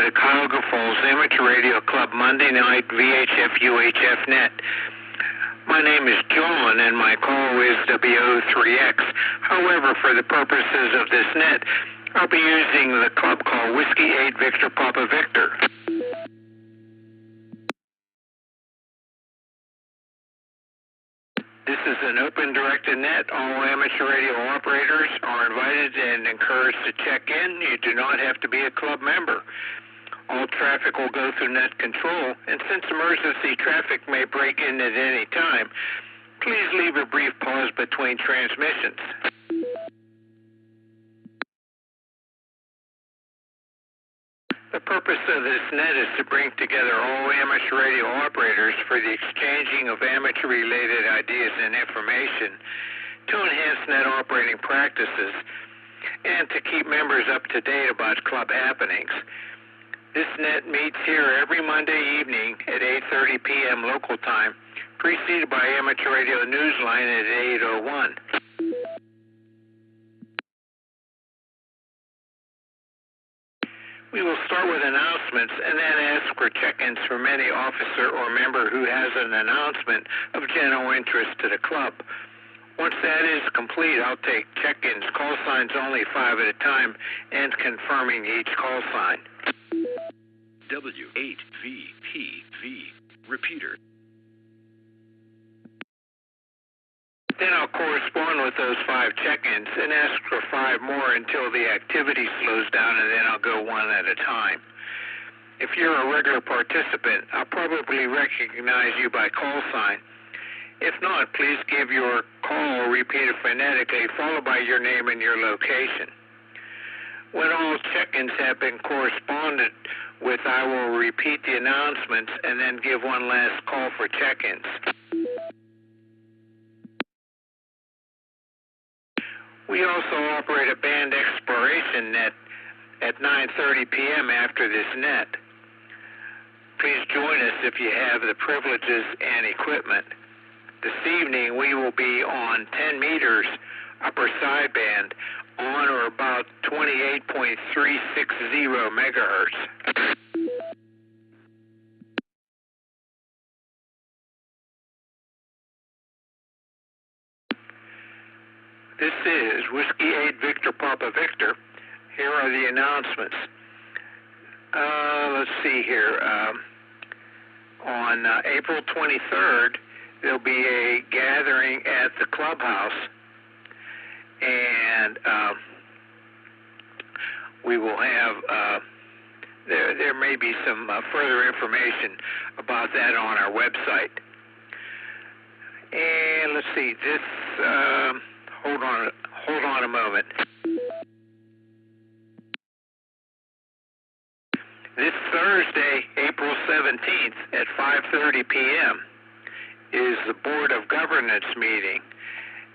the Cuyahoga Falls Amateur Radio Club Monday night VHF UHF net. My name is John and my call is WO3X. However, for the purposes of this net, I'll be using the club call Whiskey 8 Victor Papa Victor. This is an open directed net. All amateur radio operators are invited and encouraged to check in. You do not have to be a club member. All traffic will go through net control, and since emergency traffic may break in at any time, please leave a brief pause between transmissions. The purpose of this net is to bring together all amateur radio operators for the exchanging of amateur-related ideas and information, to enhance net operating practices, and to keep members up to date about club happenings. This net meets here every Monday evening at 8:30 p.m. local time, preceded by Amateur Radio Newsline at 8:01. We will start with announcements and then ask for check-ins from any officer or member who has an announcement of general interest to the club. Once that is complete, I'll take check-ins, call signs only 5 at a time, and confirming each call sign. W8VPV, repeater. Then I'll correspond with those 5 check-ins and ask for 5 more until the activity slows down, and then I'll go one at a time. If you're a regular participant, I'll probably recognize you by call sign. If not, please give your call repeated phonetically, followed by your name and your location. When all check-ins have been corresponded with, I will repeat the announcements and then give one last call for check-ins. We also operate a band exploration net at 9:30 p.m. after this net. Please join us if you have the privileges and equipment. This evening we will be on 10 meters upper sideband on or about 28.360 megahertz. This is Whiskey 8 Victor Papa Victor. Here are the announcements. Let's see here. On April 23rd, there'll be a gathering at the clubhouse, and we will have, there may be some further information about that on our website. And let's see, this, hold on a moment. This Thursday, April 17th at 5:30 p.m. is the Board of Governance meeting,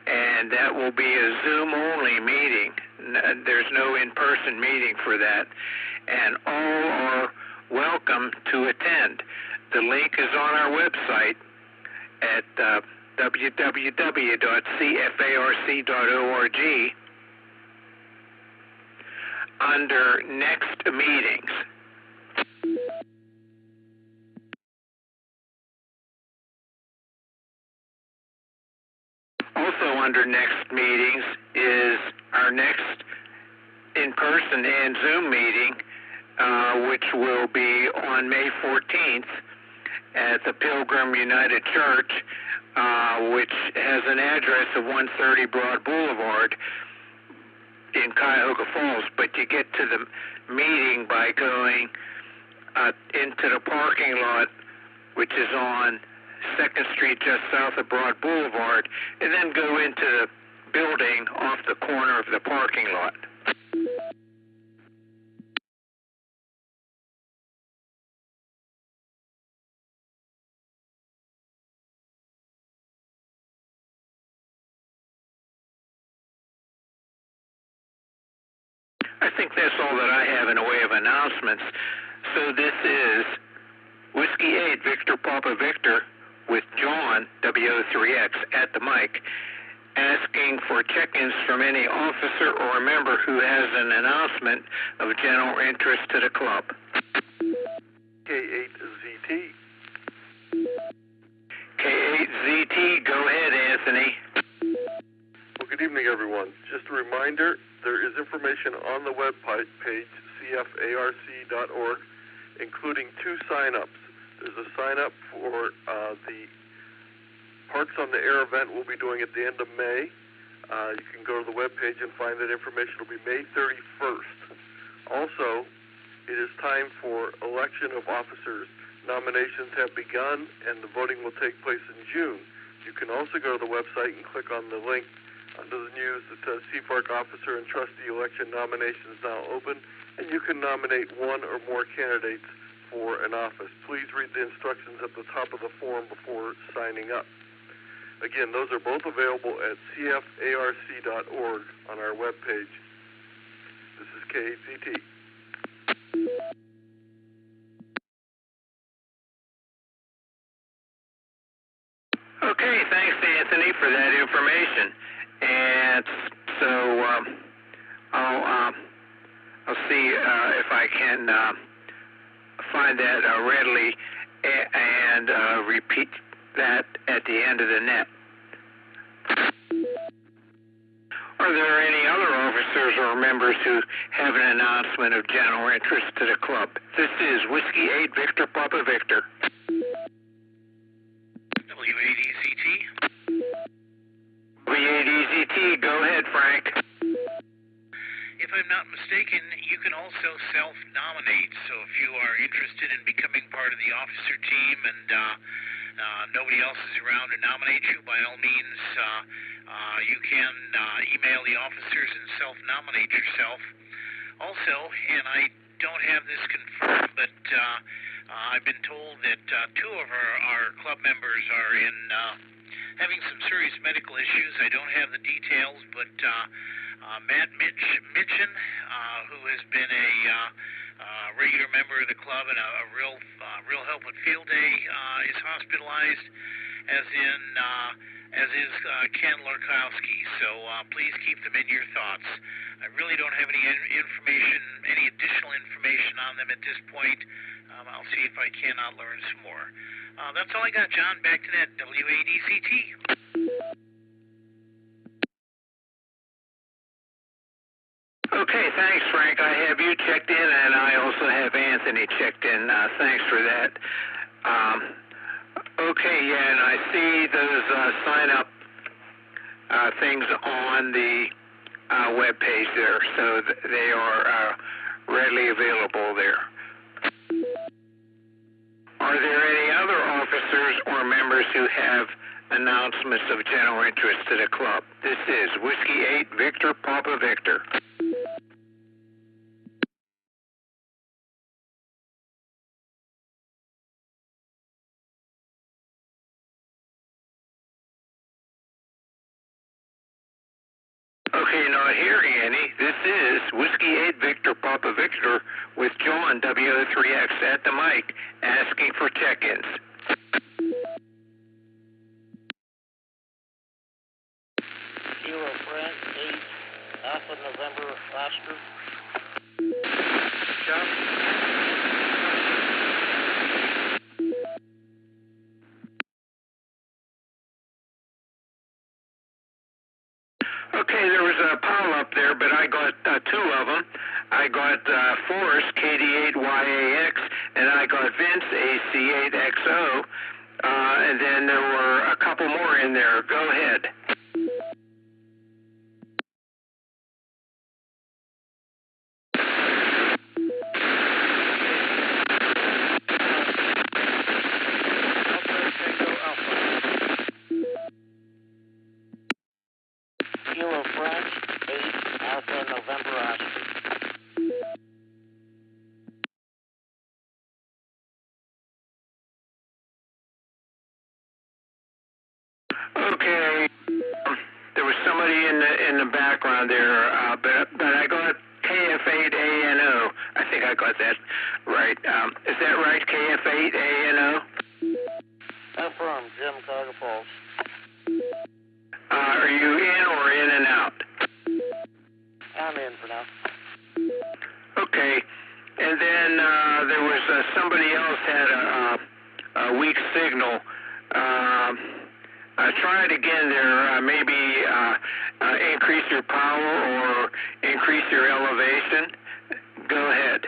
and that will be a Zoom-only meeting. There's no in-person meeting for that, and all are welcome to attend. The link is on our website at www.cfarc.org under Next Meetings. Also under Next Meetings is our next in-person and Zoom meeting, which will be on May 14th at the Pilgrim United Church, which has an address of 130 Broad Boulevard in Cuyahoga Falls, but you get to the meeting by going into the parking lot, which is on 2nd Street just south of Broad Boulevard, and then go into the building off the corner of the parking lot. I think that's all that I have in the way of announcements. So this is Whiskey 8 Victor Papa Victor with John, WO3X, at the mic, asking for check-ins from any officer or member who has an announcement of general interest to the club. K8ZT. K8ZT, go ahead, Anthony. Well, good evening, everyone. Just a reminder, there is information on the web page, cfarc.org, including 2 sign-ups. There's a sign-up for the Parts on the Air event we'll be doing at the end of May. You can go to the web page and find that information. It'll be May 31st. Also, it is time for election of officers. Nominations have begun, and the voting will take place in June. You can also go to the website and click on the link under the news that says CFARC Officer and Trustee Election Nominations now open, and you can nominate 1 or more candidates for an office. Please read the instructions at the top of the form before signing up. Again, those are both available at cfarc.org on our webpage. This is K8ZT. Okay, thanks, Anthony, for that information. And so I'll see if I can find that readily and repeat that at the end of the net. Are there any other officers or members who have an announcement of general interest to the club? This is Whiskey 8 Victor Papa Victor. W8EZT. W8EZT, go ahead, Frank. If I'm not mistaken, you can also self-nominate. So if you are interested in becoming part of the officer team and nobody else is around to nominate you, by all means, you can email the officers and self-nominate yourself. Also, and I don't have this confirmed, but I've been told that 2 of our club members are in having some serious medical issues. I don't have the details, but Matt Mitchin, who has been a regular member of the club and a real help at field day, is hospitalized, as is Ken Lorkowski. So please keep them in your thoughts. I really don't have any additional information on them at this point. I'll see if I cannot learn some more. That's all I got, John. Back to that W8EZT. Okay, thanks, Frank. I have you checked in, and I also have Anthony checked in. Thanks for that. Okay, yeah, and I see those sign-up things on the web page there, so they are readily available there. Are there any other officers or members who have announcements of general interest to the club? This is Whiskey 8 Victor Papa Victor. Okay, not hearing any. This is Whiskey 8 Victor Papa Victor with John W03X at the mic asking for check-ins. Kilo Frank 8 Alpha November Oscar. John? Okay, there was a pile up there, but I got 2 of them. I got Forrest, KD8YAX, and I got Vince, AC8XO, and then there were a couple more in there. Go ahead. Kilo Frank 8 Alpha November Oscar. Okay, there was somebody in the background there, but I got KF8ANO. I think I got that right. Is that right, KF8ANO? Affirm, Jim Carter Falls. Are you in or in and out? I'm in for now. Okay, and then there was somebody else just had a weak signal. Try it again there. Maybe increase your power or increase your elevation. Go ahead.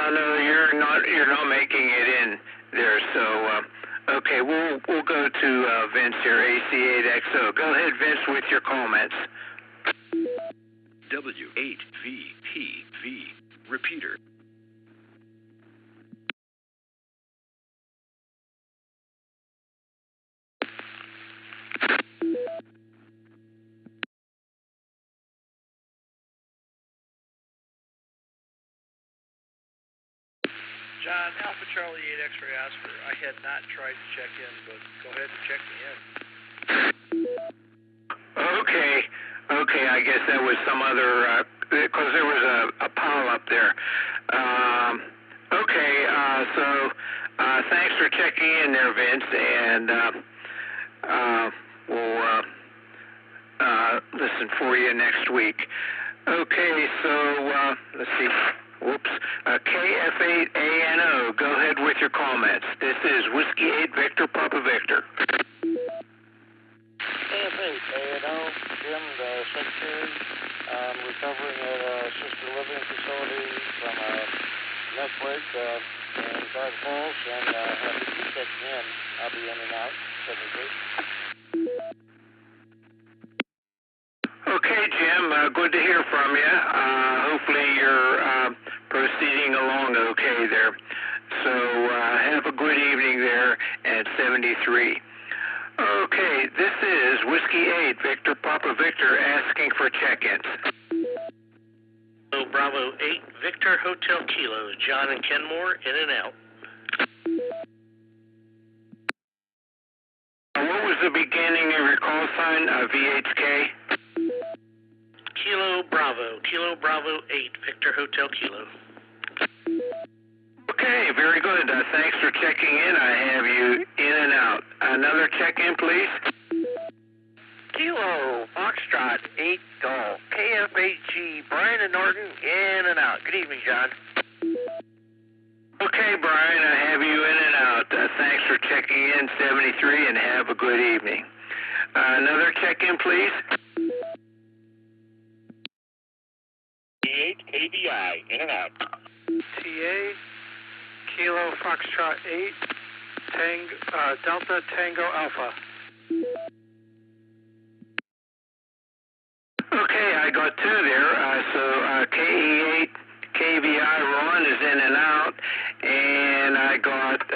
No, you're not making it in there. So, okay, we'll go to Vince here, AC8XO. Go ahead, Vince, with your comments. W8VPV repeater. John, Alpha Charlie 8 X-ray Oscar. I had not tried to check in, but go ahead and check me in. Okay, I guess that was some other, because there was a pile up there. So thanks for checking in there, Vince, and we'll listen for you next week. Okay, so let's see. Whoops. KF8ANO, go ahead with your comments. This is Whiskey 8 Victor Papa Victor. KF8ANO, Jim, the secretary. I'm recovering at a sister living facility from a neck break in Garden Falls, and happy to be checking in. I'll be in and out, 73. Okay, Jim, good to hear from you. Hopefully you're proceeding along okay there. So have a good evening there at 73. Okay, this is Whiskey 8, Victor Papa Victor, asking for check-ins. Hello, Bravo 8, Victor Hotel Kilo, John and Kenmore, in and out. What was the beginning of your call sign, VHK? Kilo Bravo 8, Victor Hotel Kilo. Okay, very good. Thanks for checking in. I have you in and out. Another check-in, please. Kilo Foxtrot 8 Golf, KF8G, Brian and Norton, in and out. Good evening, John. Okay, Brian, I have you in and out. Thanks for checking in, 73, and have a good evening. Another check-in, please. T8 KBI, in and out. TA, Kilo Foxtrot 8, Delta Tango Alpha. Okay, I got two there. So KE8 KVI Ron is in and out, and I got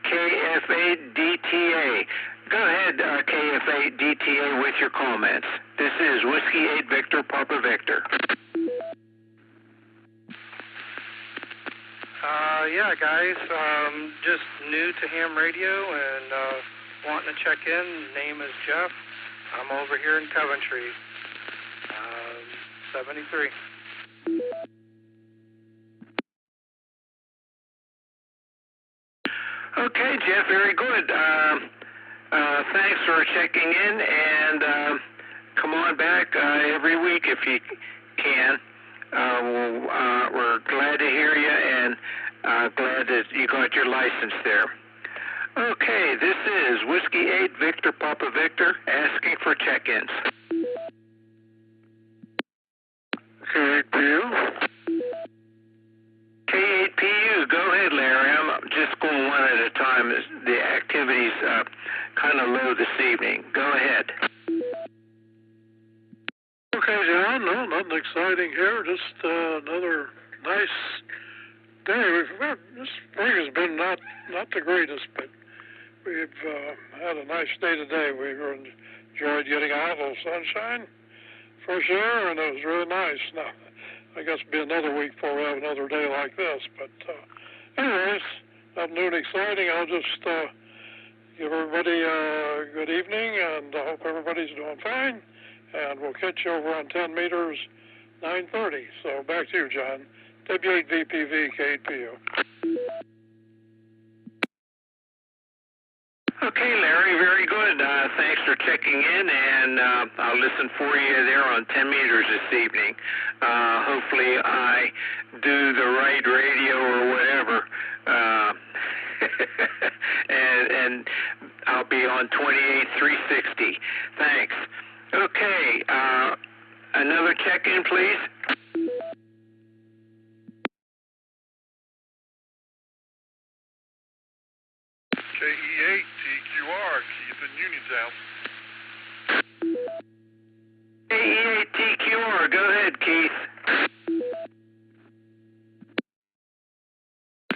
KF8 DTA. Go ahead, KF8 DTA, with your comments. This is Whiskey 8 Victor Papa Victor. Yeah, guys, just new to ham radio and wanting to check in. Name is Jeff. I'm over here in Coventry. 73. Okay, Jeff, very good. Thanks for checking in, and come on back every week if you can. We're glad to hear you, and glad that you got your license there. Okay, this is Whiskey 8 Victor Papa Victor asking for check-ins. K8PU? K8PU, go ahead, Larry. I'm just going one at a time. The activity's kind of low this evening. Go ahead. Okay, John, no, nothing exciting here. Just another nice day. This spring has been not the greatest, but we've had a nice day today. We enjoyed getting out, a little sunshine, fresh air, and it was really nice. Now, I guess it'll be another week before we have another day like this. But anyways, nothing new and exciting. I'll just give everybody a good evening, and I hope everybody's doing fine. And we'll catch you over on 10 meters, 9:30. So back to you, John. W8VPV, K8PO. Okay, Larry, very good. Thanks for checking in, and I'll listen for you there on 10 meters this evening. Hopefully I do the right radio or whatever, and I'll be on 28360. Thanks. Okay, another check-in, please. KE8 TQR, Keith in Uniontown. KE8 TQR, go ahead, Keith.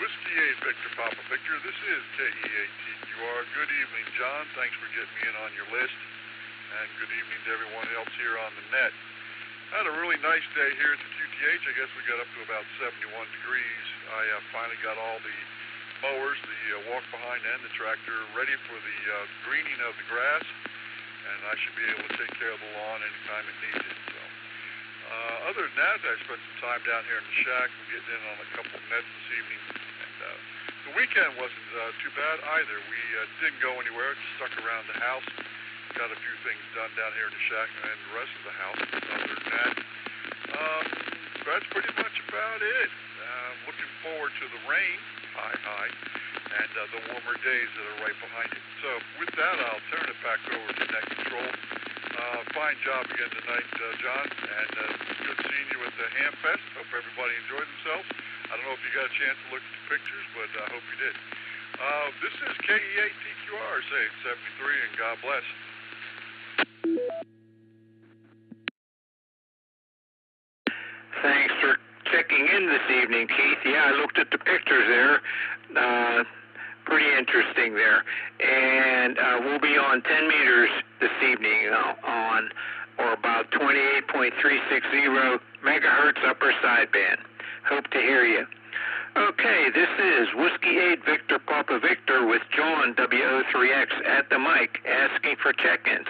Whiskey 8 Victor Papa Victor, this is KE8 TQR. Good evening, John. Thanks for getting me in on your list. And good evening to everyone else here on the net. I had a really nice day here at the QTH. I guess we got up to about 71 degrees. I finally got all the mowers, the walk-behind and the tractor ready for the greening of the grass, and I should be able to take care of the lawn anytime it needs it. So, other than that, I spent some time down here in the shack. We're getting in on a couple of nets this evening, and the weekend wasn't too bad either. We didn't go anywhere, just stuck around the house, got a few things done down here in the shack and the rest of the house. Other than that, that's pretty much about it. Looking forward to the rain, high, and the warmer days that are right behind it. So with that, I'll turn it back over to Net Control. Fine job again tonight, John, and good seeing you at the Ham Fest. Hope everybody enjoyed themselves. I don't know if you got a chance to look at the pictures, but I hope you did. This is KE8 TQR saying 73, and God bless. Thanks for checking in this evening, Keith. Yeah, I looked at the pictures there. Pretty interesting there. And we'll be on 10 meters this evening on or about 28.360 megahertz upper sideband. Hope to hear you. Okay, this is Whiskey 8 Victor Papa Victor with John WO3X at the mic asking for check-ins.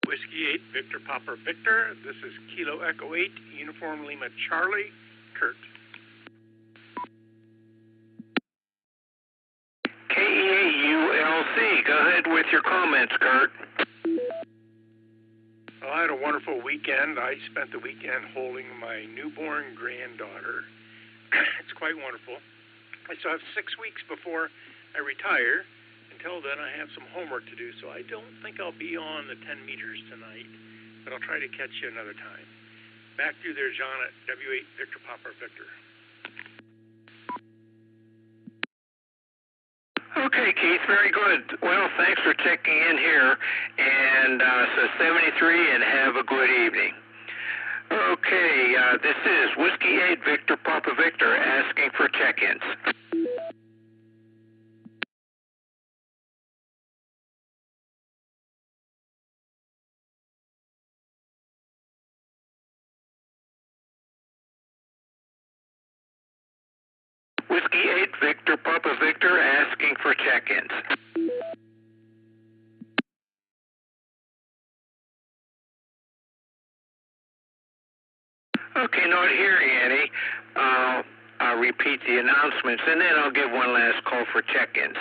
Whiskey 8, Victor Papa Victor. This is Kilo Echo 8, Uniform Lima Charlie, Kurt. KE8ULC, go ahead with your comments, Kurt. Well, I had a wonderful weekend. I spent the weekend holding my newborn granddaughter. It's quite wonderful. I still have 6 weeks before I retire. Until then, I have some homework to do, so I don't think I'll be on the 10 meters tonight, but I'll try to catch you another time. Back to you there, John, at W8 Victor Papa Victor. Okay, Keith, very good. Well, thanks for checking in here, and so 73, and have a good evening. Okay, this is Whiskey 8 Victor Papa Victor asking for check-ins. Whiskey 8 Victor Papa Victor asking for check-ins. Okay, not hearing any. I'll repeat the announcements, and then I'll give one last call for check-ins.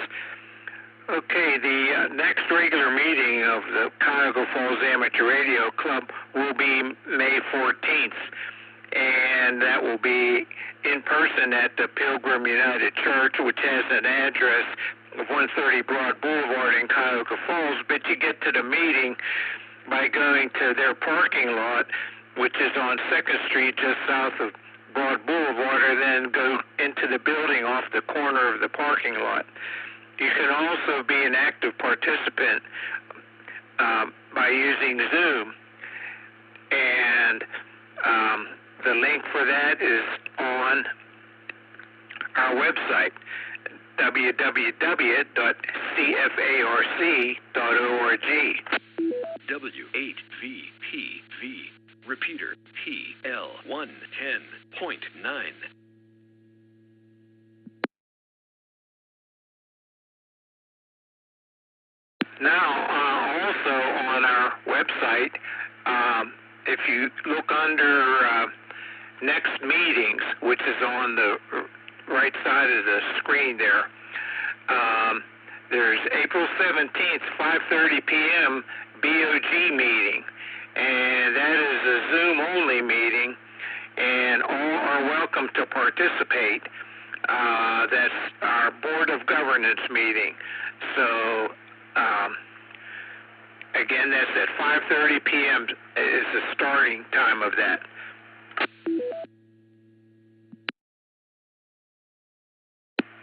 Okay, the next regular meeting of the Cuyahoga Falls Amateur Radio Club will be May 14th, and that will be in person at the Pilgrim United Church, which has an address of 130 Broad Boulevard in Cuyahoga Falls, but you get to the meeting by going to their parking lot, which is on 2nd Street just south of Broad Boulevard, and then go into the building off the corner of the parking lot. You can also be an active participant by using Zoom, and the link for that is on our website, www.cfarc.org. W8VPV, repeater TL110.9. Now, also, website, if you look under next meetings, which is on the right side of the screen there, there's April 17th, 5:30 p.m. BOG meeting, and that is a Zoom-only meeting, and all are welcome to participate. That's our Board of Governance meeting. So, again, that's at 5:30 p.m. is the starting time of that.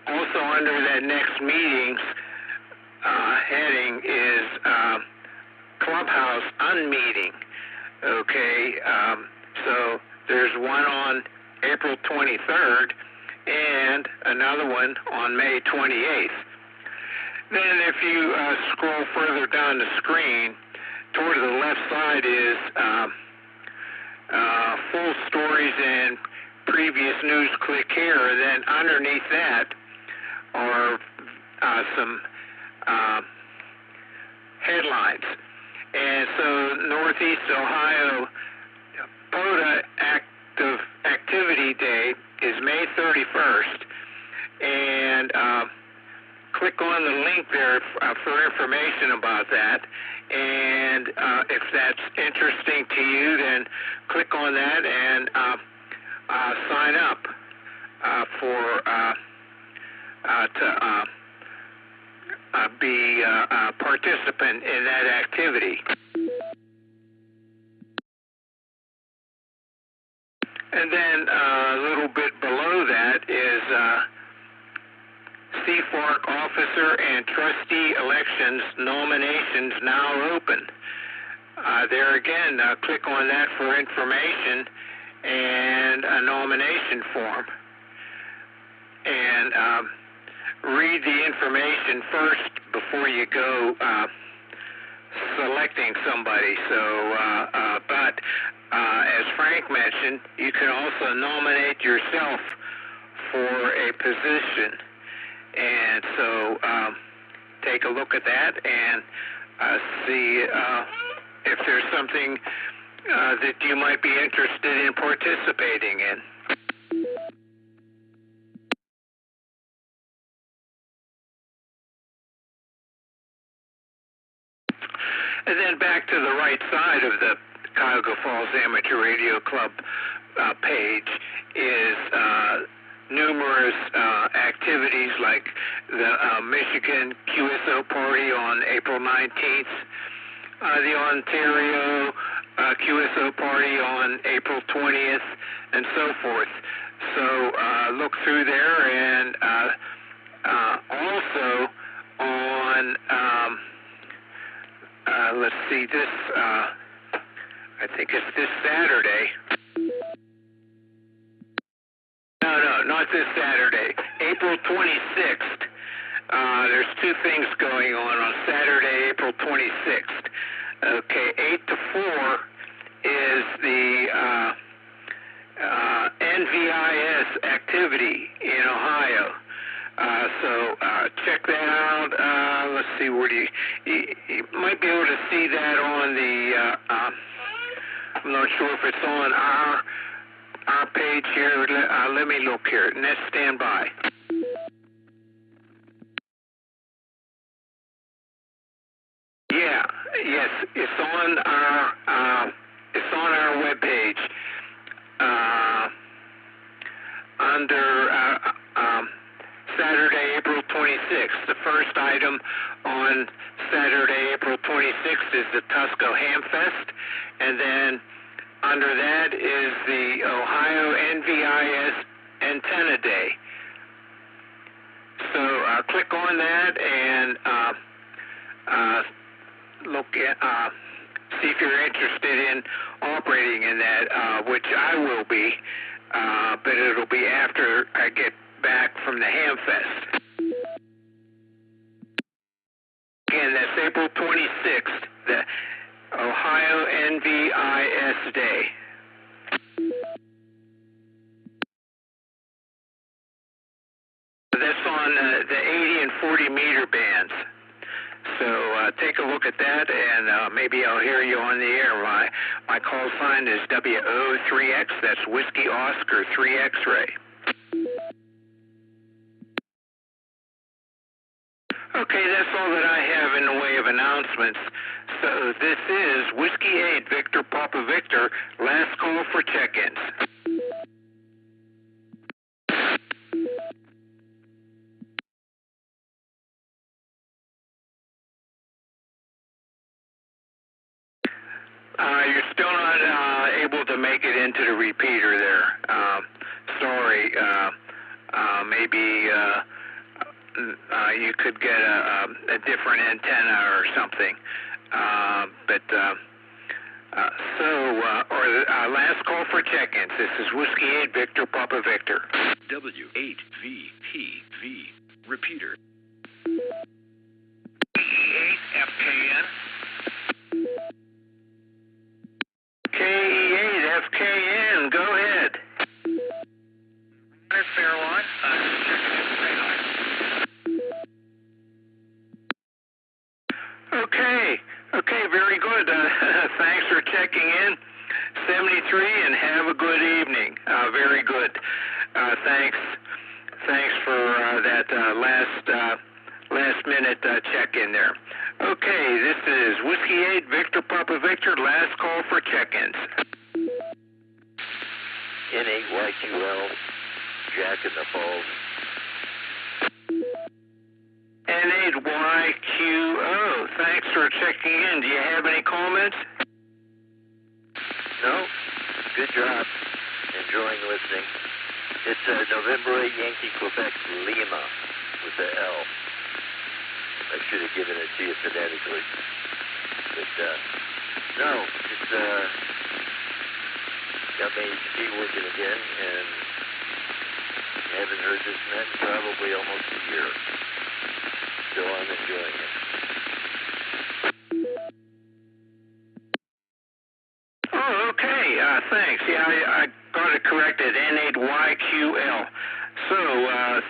Also under that next meetings heading is Clubhouse Unmeeting. Okay, so there's one on April 23rd and another one on May 28th. Then if you scroll further down the screen, toward the left side is full stories and previous news. Click here, and then underneath that are some headlines. And so Northeast Ohio POTA Activity Day is May 31st, and click on the link there for information about that. And if that's interesting to you, then click on that and sign up for to be a participant in that activity. And then a little bit below that is CFARC officer and trustee elections nominations now open. There again, click on that for information and a nomination form. And read the information first before you go selecting somebody. So, but as Frank mentioned, you can also nominate yourself for a position. And so take a look at that and see if there's something that you might be interested in participating in. And then back to the right side of the Cuyahoga Falls Amateur Radio Club page is numerous activities like the Michigan QSO party on April 19th, the Ontario QSO party on April 20th, and so forth. So look through there, and also on let's see, this I think it's this Saturday. No, not this Saturday. April 26th. There's two things going on Saturday, April 26th. Okay, 8 to 4 is the NVIS activity in Ohio. So check that out. Let's see, where do you might be able to see that on the, I'm not sure if it's on our page here. Let me look here. Net stand by. Yeah, yes, it's on our webpage under Saturday, April 26th. The first item on Saturday, April 26th is the Tusco Hamfest, and then under that is the Ohio NVIS Antenna Day. So click on that and look at, see if you're interested in operating in that, which I will be, but it'll be after I get back from the Hamfest. Again, that's April 26th, the Ohio NVIS Day. That's on the 80 and 40 meter bands. So take a look at that, and maybe I'll hear you on the air. My call sign is WO3X. That's Whiskey Oscar 3 X-ray. Okay, that's all that I have in the way of announcements. So this is Whiskey 8, Victor Papa Victor, last call for check-ins. You're still not able to make it into the repeater there. Sorry. Maybe you could get a different antenna or something. Last call for check-ins. This is Whiskey 8, Victor Papa Victor. W8VPV. Repeater. KE8FKN. KE8FKN, go ahead. Fairlawn. Okay, very good. Thanks for checking in. 73, and have a good evening. Very good. Thanks for that last minute check-in there. Okay, this is Whiskey 8, Victor Papa Victor, last call for check-ins. N8YQL, Jack in the Falls. N8YQO, thanks for checking in. Do you have any comments? No, good job. Enjoying listening. It's November 8, Yankee, Quebec, Lima, with the L. I should have given it to you phonetically. But, no, it's, got my HP working again, and haven't heard this net in probably almost a year. So I'm enjoying it. Oh, okay. Thanks. Yeah, I got it corrected. N8YQL. So,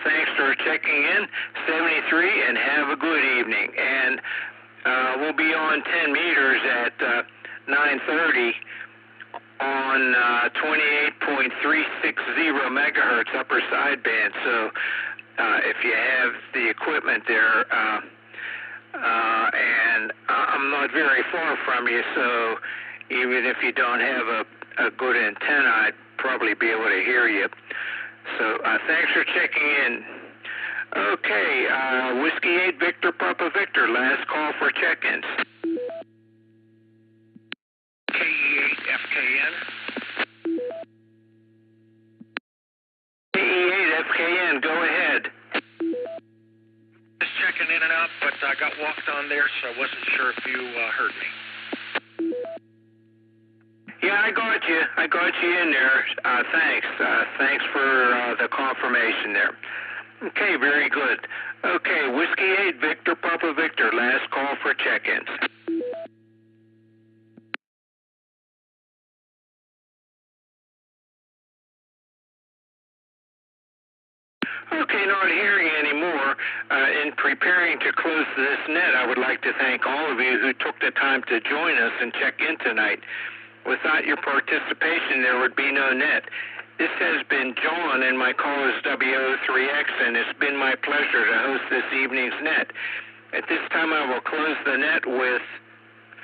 thanks for checking in. 73, and have a good evening. And we'll be on 10 meters at 9:30 on 28.360 megahertz upper sideband. So, if you have the equipment there, and I'm not very far from you, so even if you don't have a good antenna, I'd probably be able to hear you. So thanks for checking in. Okay, Whiskey 8, Victor Papa Victor, last call for check-ins. KE8FKN. KE8FKN, go ahead. Just checking in and out, but I got walked on there, so I wasn't sure if you heard me. Yeah, I got you in there. Thanks. Thanks for the confirmation there. Okay, very good. Okay, Whiskey 8, Victor Papa Victor, last call for check-ins. Okay, not hearing anymore. In preparing to close this net, I would like to thank all of you who took the time to join us and check in tonight. Without your participation, there would be no net. This has been John, and my call is WO3X, and it's been my pleasure to host this evening's net. At this time, I will close the net with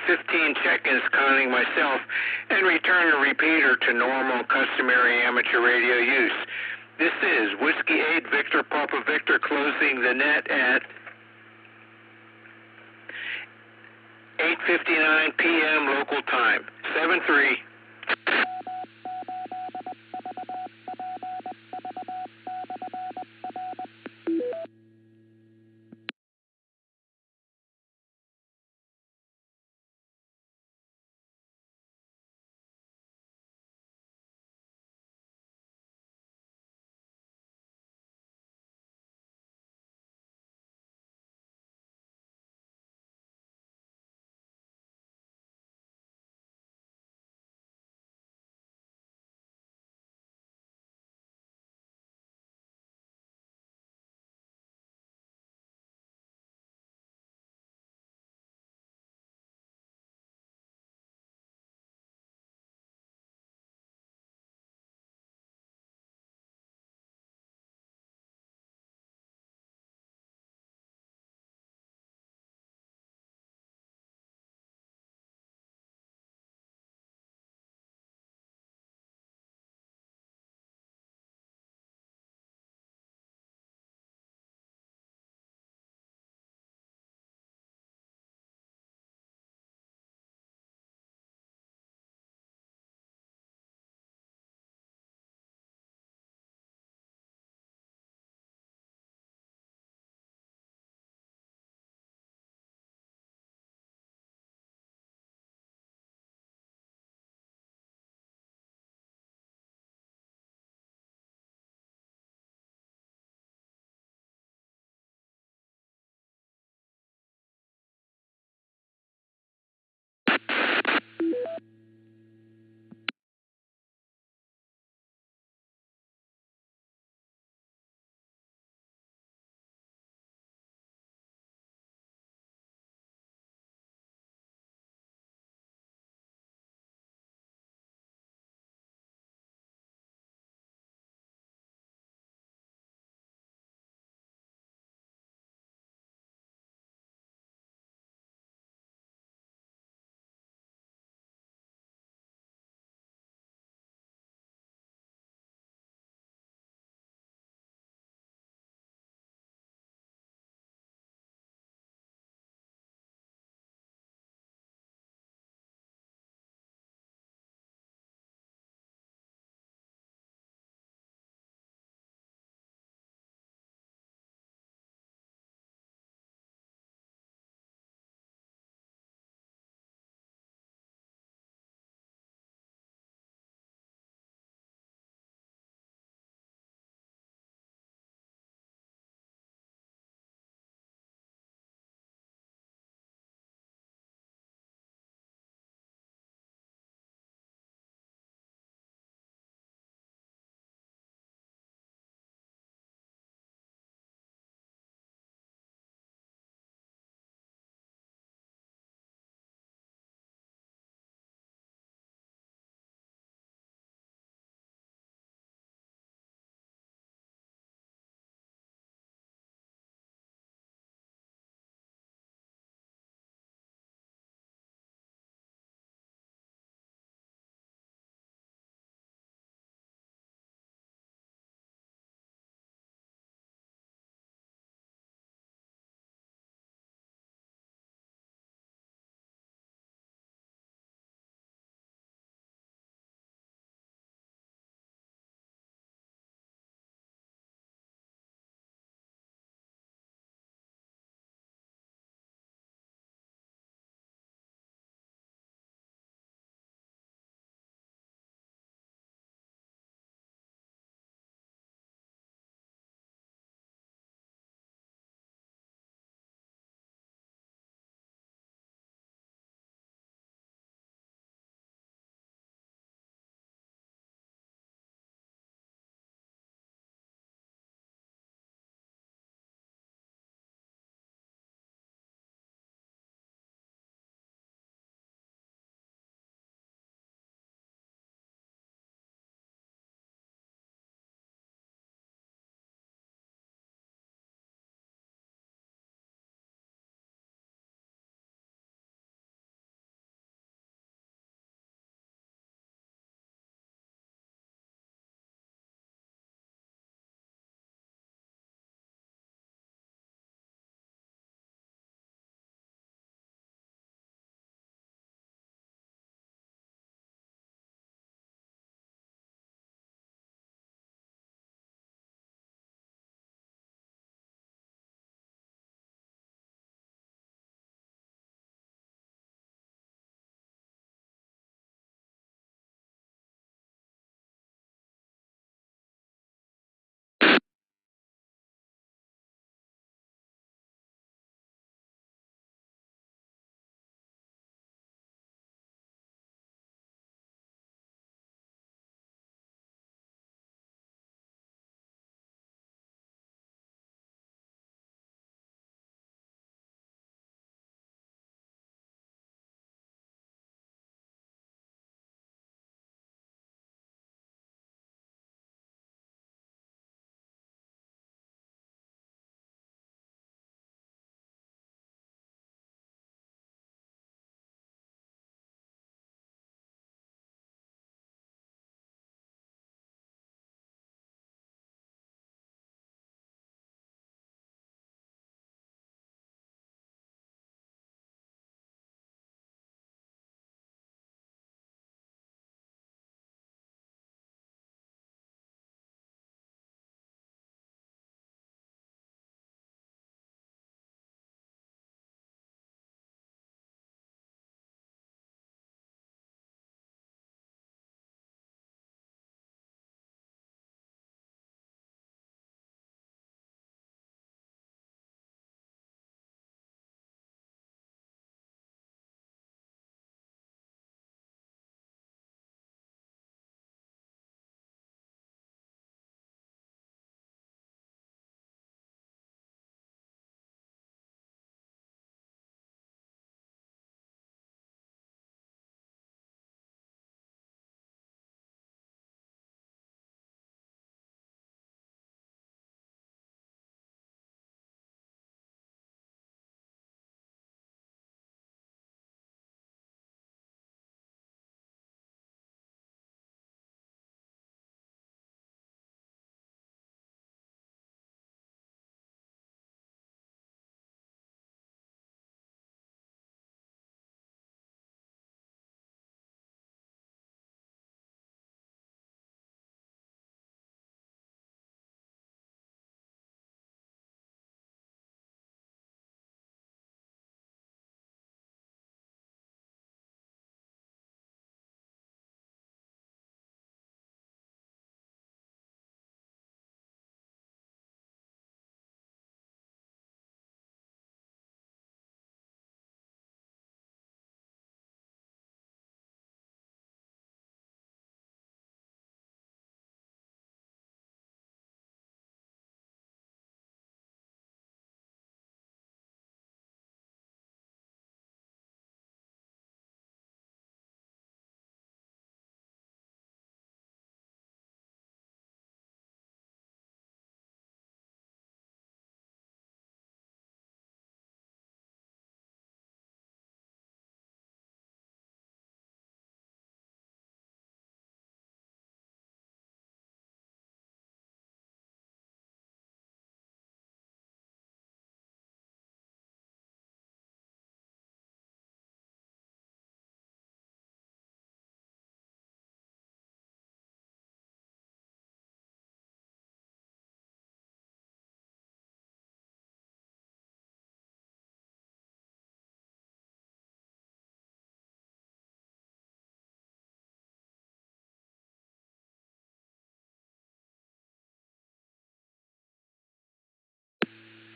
15 check-ins counting myself and return the repeater to normal, customary amateur radio use. This is Whiskey 8, Victor Papa Victor, closing the net at 8:59 p.m. local time. 7-3.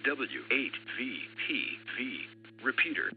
W8VPV. Repeater.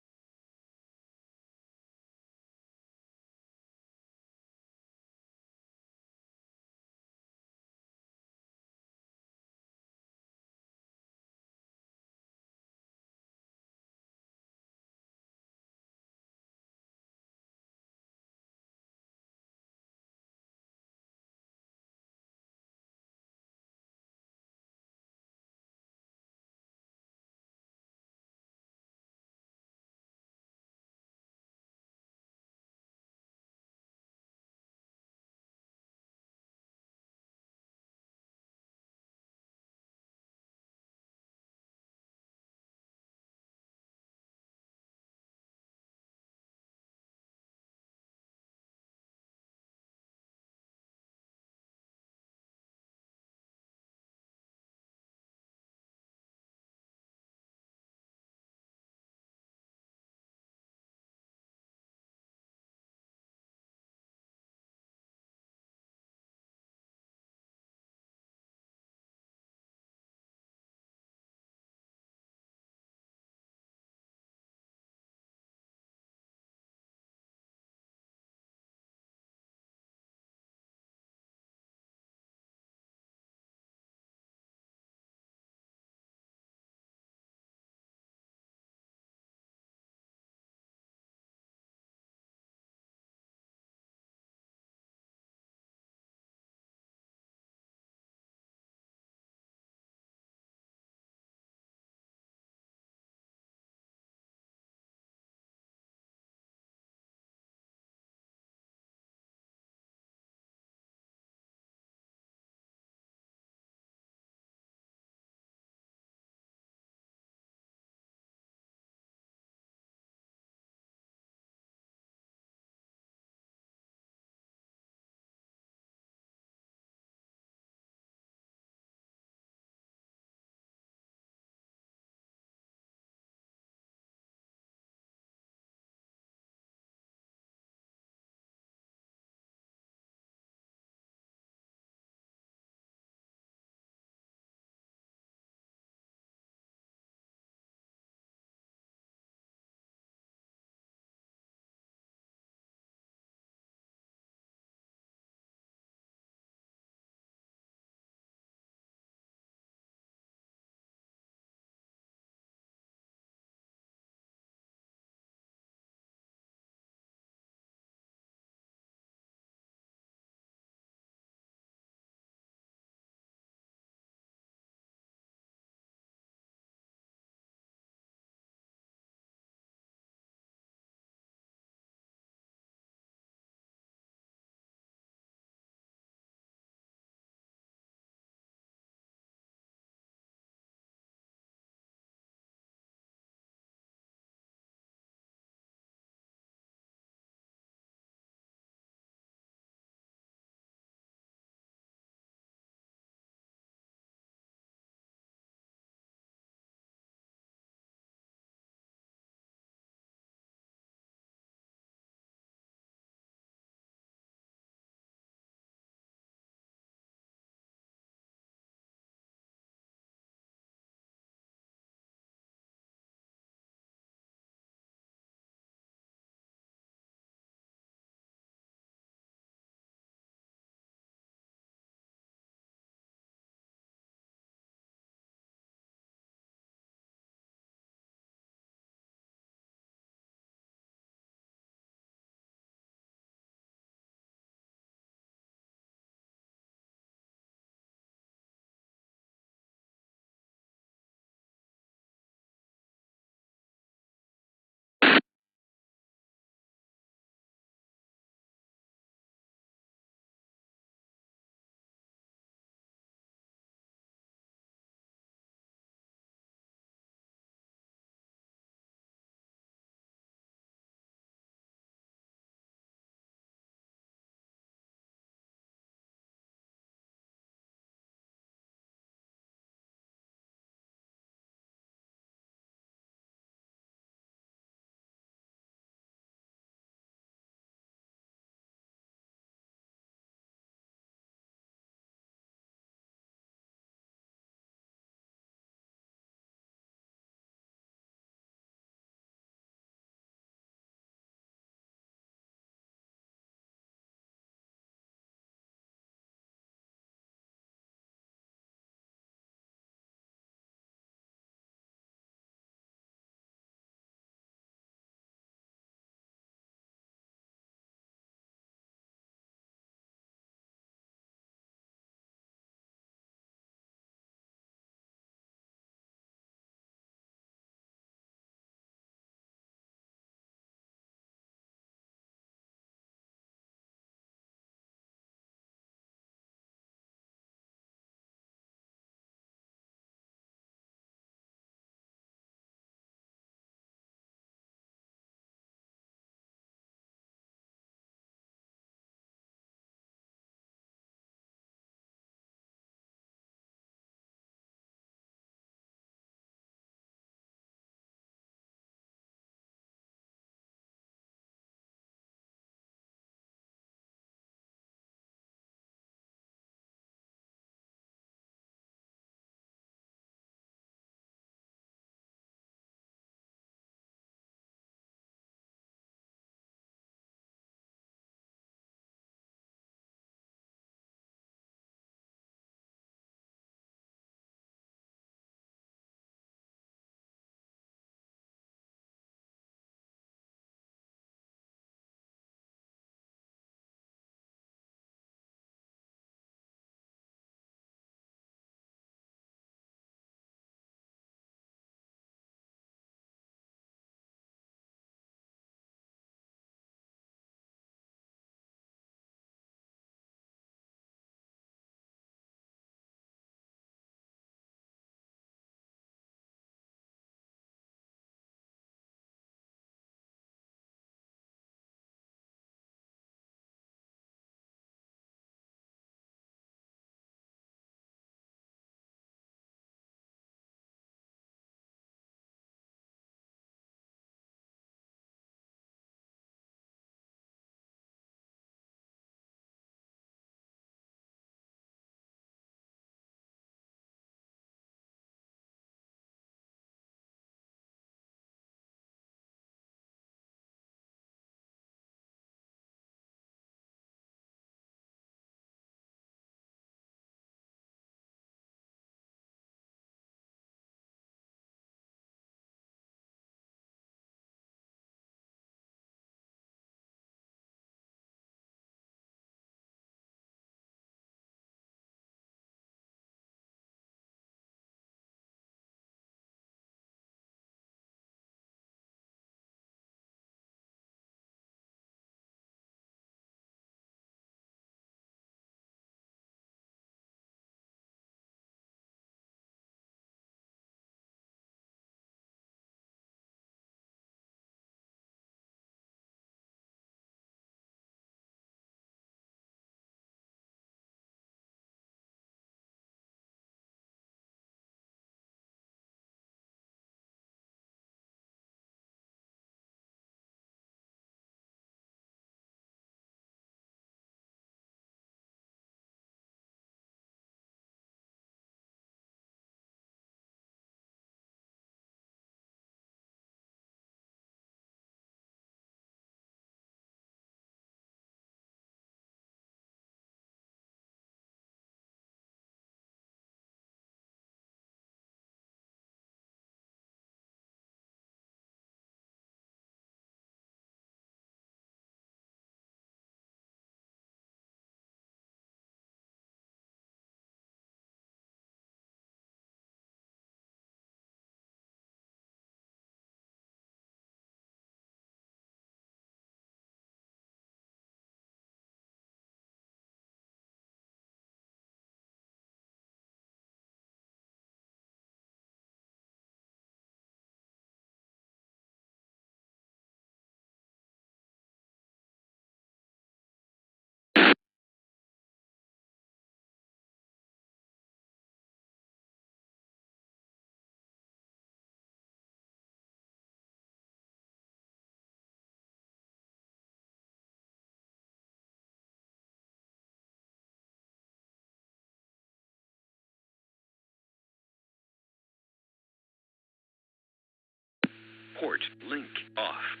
Port link off.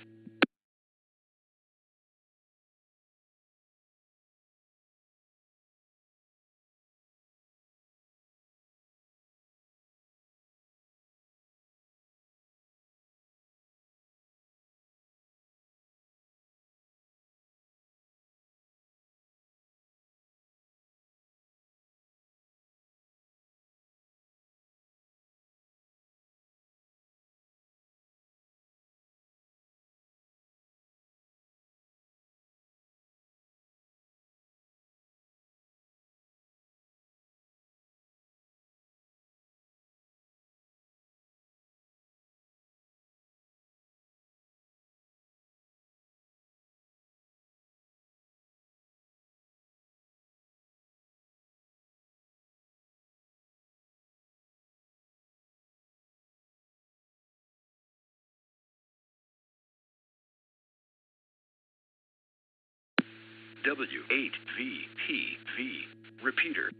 W8VPV. Repeater.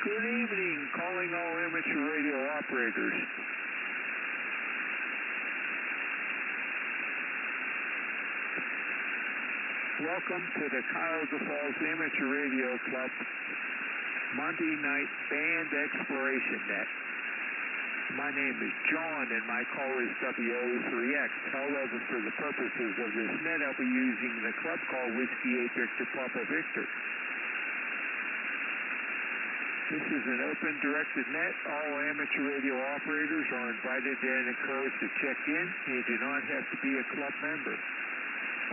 Good evening, calling all amateur radio operators. Welcome to the Cuyahoga Falls Amateur Radio Club Monday night band exploration net. My name is John and my call is WO3X. However, for the purposes of this net, I'll be using the club call Whiskey 8 Victor Papa Victor. This is an open directed net. All amateur radio operators are invited and encouraged to check in. You do not have to be a club member.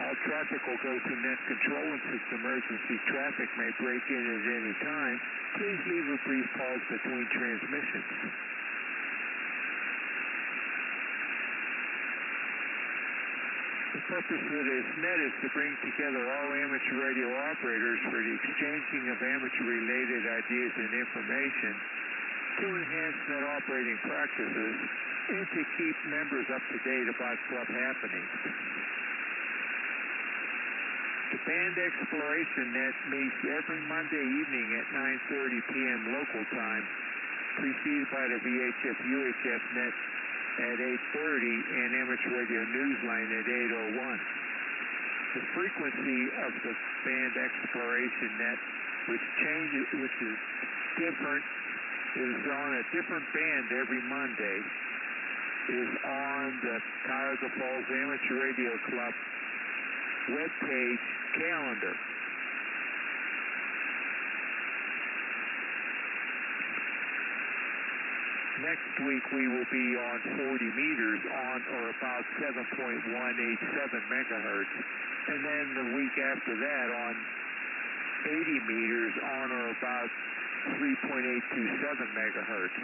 All traffic will go through net control, and since emergency traffic may break in at any time, please leave a brief pause between transmissions. The purpose of this net is to bring together all amateur radio operators for the exchanging of amateur-related ideas and information to enhance net operating practices and to keep members up to date about club happenings. The Band Exploration Net meets every Monday evening at 9:30 p.m. local time, preceded by the VHF-UHF Net at 8:30 and Amateur Radio Newsline at 8:01. The frequency of the Band Exploration Net, which is different, is on a different band every Monday, is on the Cuyahoga Falls Amateur Radio Club webpage calendar. Next week we will be on 40 meters on or about 7.187 megahertz, and then the week after that on 80 meters on or about 3.827 megahertz.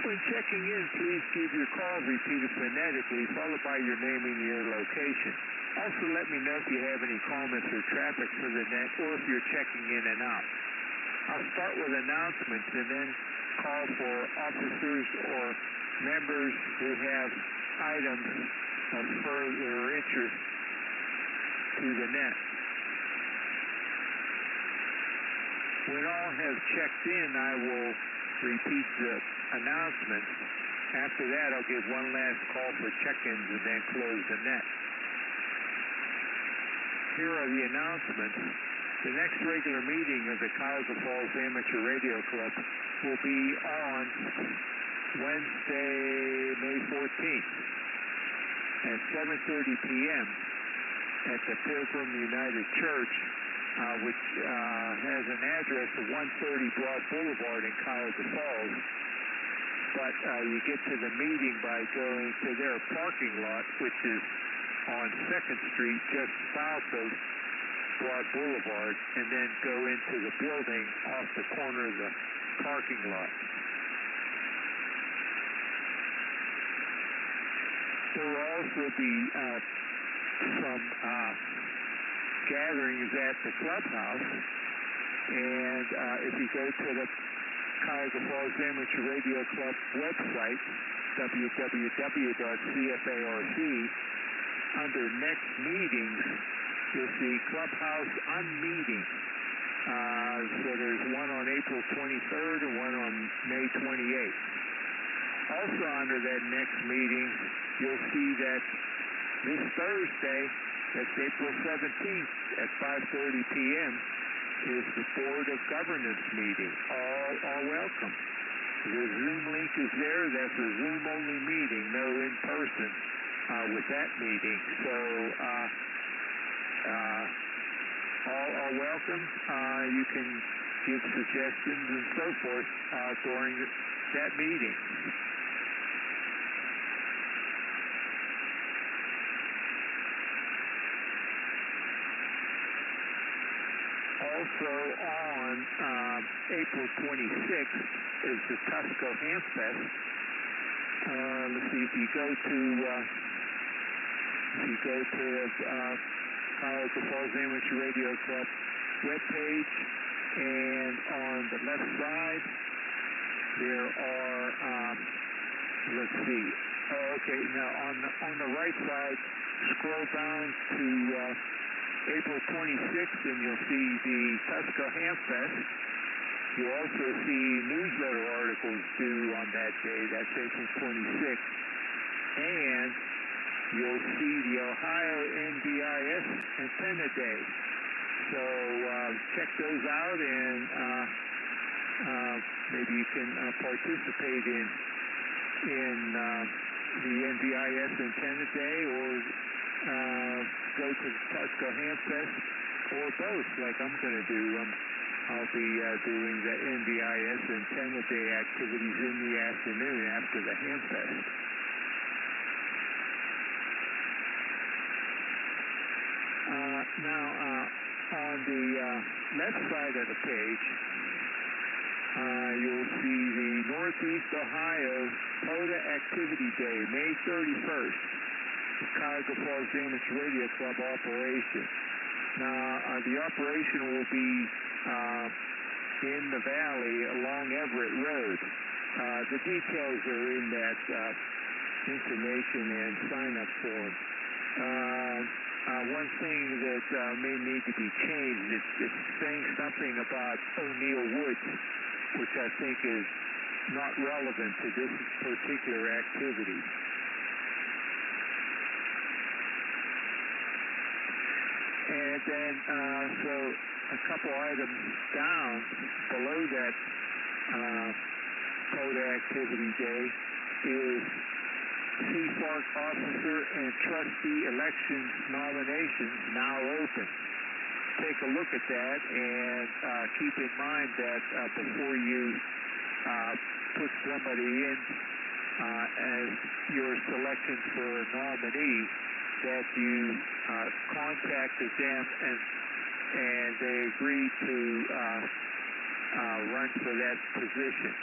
When checking in, please give your call repeated phonetically, followed by your name and your location. Also, let me know if you have any comments or traffic for the net, or if you're checking in and out. I'll start with announcements and then call for officers or members who have items of further interest to the net. When all have checked in, I will repeat the announcements. After that, I'll give one last call for check-ins and then close the net. Here are the announcements. The next regular meeting of the Cuyahoga Falls Amateur Radio Club will be on Wednesday, May 14th at 7:30 p.m. at the Pilgrim United Church, which has an address of 130 Broad Boulevard in Cuyahoga Falls. But you get to the meeting by going to their parking lot, which is on 2nd Street, just south of Broad Boulevard, and then go into the building off the corner of the parking lot. There will also be some gatherings at the clubhouse, and if you go to the Cuyahoga Falls Amateur Radio Club website, www.cfarc, under next meetings, you'll see Clubhouse Unmeeting. So there's one on April 23rd and one on May 28th. Also under that next meeting, you'll see that this Thursday, that's April 17th at 5:30 p.m., is the Board of Governance meeting. All welcome. The Zoom link is there. That's a Zoom-only meeting, no in-person with that meeting. So all are welcome. You can give suggestions and so forth during that meeting. Also on April 26th is the Tusco Ham Fest. Let's see, if you go to Cuyahoga Falls Amateur Radio Club webpage, and on the left side there are, let's see, Oh, okay. Now, on the right side, scroll down to April 26th, and you'll see the Tusco Hamfest. You'll also see newsletter articles due on that day. That's April 26th. And you'll see the Ohio NDIS Antenna Day. So check those out, and maybe you can participate in the NDIS Antenna Day, or go to the Tusco Hamfest, or both, like I'm going to do. I'll be doing the NDIS Antenna Day activities in the afternoon after the Hamfest. Now, on the left side of the page, you'll see the Northeast Ohio POTA Activity Day, May 31st, the Cuyahoga Falls Amateur Radio Club operation. Now, the operation will be in the valley along Everett Road. The details are in that information and sign-up form. One thing that may need to be changed, it's saying something about O'Neill Woods, which I think is not relevant to this particular activity. And then, so a couple items down below that POTA Activity Day is CFARC officer and trustee elections nominations now open. Take a look at that, and keep in mind that before you put somebody in as your selection for a nominee, that you contacted them and they agreed to run for that position.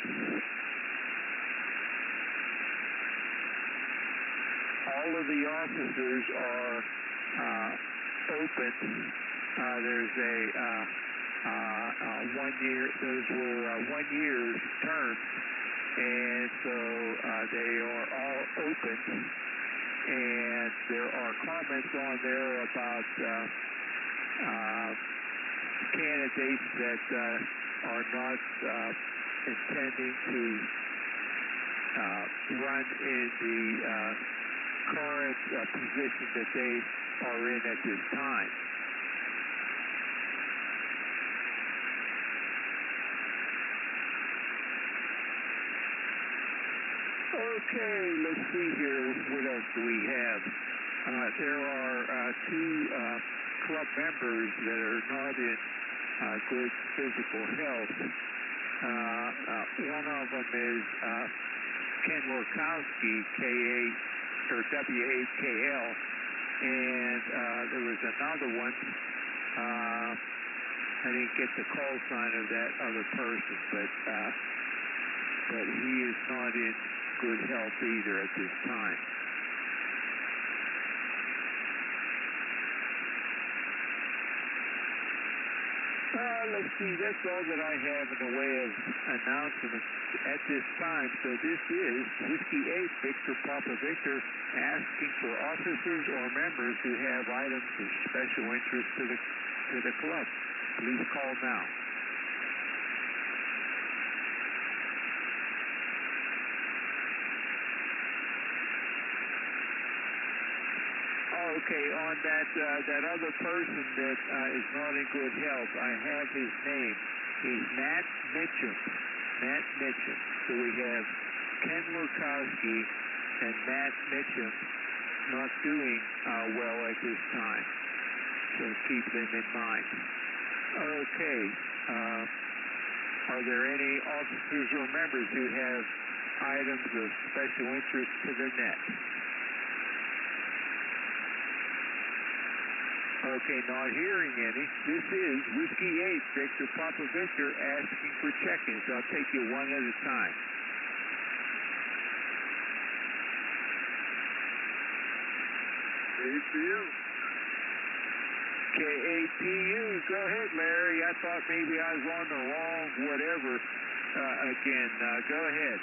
All of the officers are open. There's a 1 year, those were 1 year's terms, and so they are all open. And there are comments on there about candidates that are not intending to run in the current position that they are in at this time. Okay, let's see here. What else do we have? There are two club members that are not in good physical health. One of them is Ken Workowski, W-A-K-L, and there was another one. I didn't get the call sign of that other person, but he is not in good health either at this time. Let's see, that's all that I have in the way of announcements at this time. So this is Whiskey 8, Victor Papa Victor, asking for officers or members who have items of special interest to the club. Please call now. Okay, on that other person that is not in good health, I have his name. He's Matt Mitchum. Matt Mitchum. So we have Ken Murkowski and Matt Mitchum not doing well at this time. So keep them in mind. Okay. Are there any officers or members who have items of special interest to their net? Okay, not hearing any. This is Whiskey 8, Victor Papa Victor, asking for check-ins. I'll take you one at a time. APU. KAPU. Go ahead, Larry. I thought maybe I was on the wrong whatever again. Go ahead.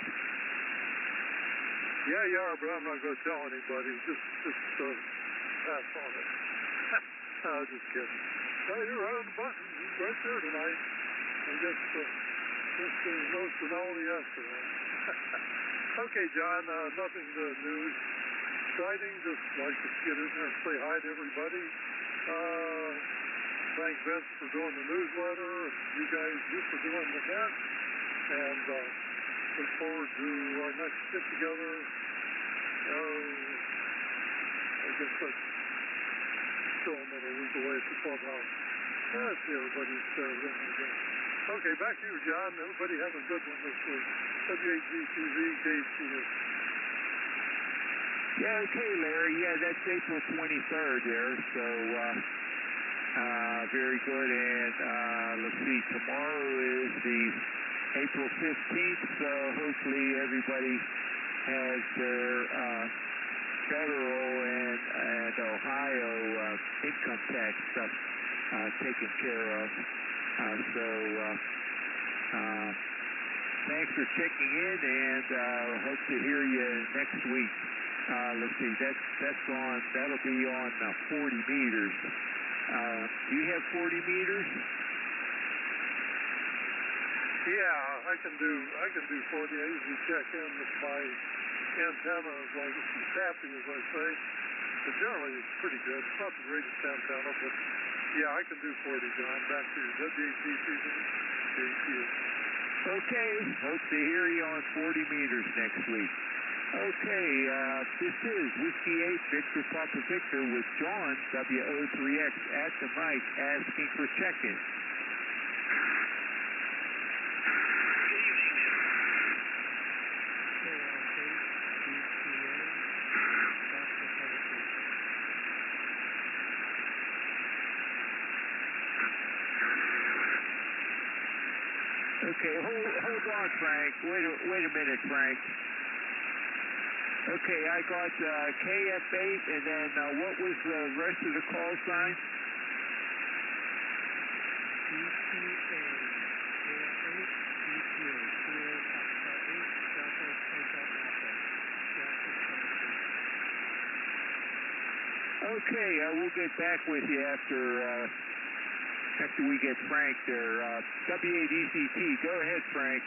Yeah, you are, but I'm not going to tell anybody. Just pass on it. No, just kidding. No, you're right on the button. He's right there tonight. I guess there's most of all yesterday. Okay, John, nothing new. Exciting. Just like to get in there and say hi to everybody. Thank Vince for doing the newsletter, and you for doing the net. And look forward to our next get-together. I guess that's still another week away at the clubhouse. Let's see, everybody's there. Okay, back to you, John. Everybody have a good one this week. WAGTV, KTU. Yeah, okay, Larry. Yeah, that's April 23rd there. So, very good. And let's see, tomorrow is the April 15th. So hopefully everybody has their federal and Ohio income tax stuff taken care of. Thanks for checking in, and hope to hear you next week. Let's see, that'll be on 40 meters. Do you have 40 meters? Yeah, I can do 40. I usually check in with my antenna as happy as I say. But generally it's pretty good. It's not the greatest antenna, but yeah, I can do 40, John. Back to you. WAGTV. Okay, hope to hear you on 40 meters next week. Okay, this is Whiskey 8 Victor Papa Victor with John, WO3X, at the mic, asking for check-in. Okay, hold on, Frank. Wait a minute, Frank. Okay, I got KF8, and then what was the rest of the call sign? DTA, KF8, DTA, Kilo Foxtrot 8, Delta Hotel Alpha, Okay, we'll get back with you after we get Frank there. WADCT, go ahead, Frank.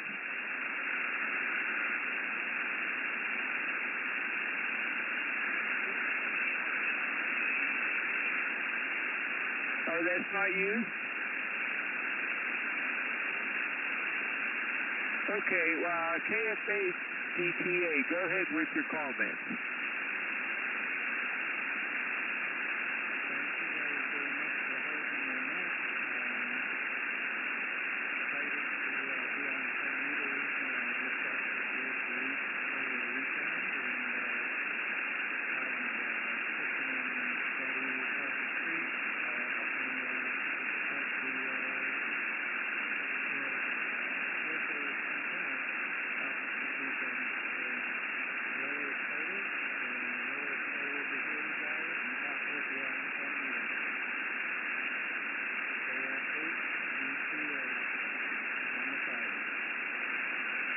Oh, that's not you? Okay, KF8 DTA, go ahead with your comments.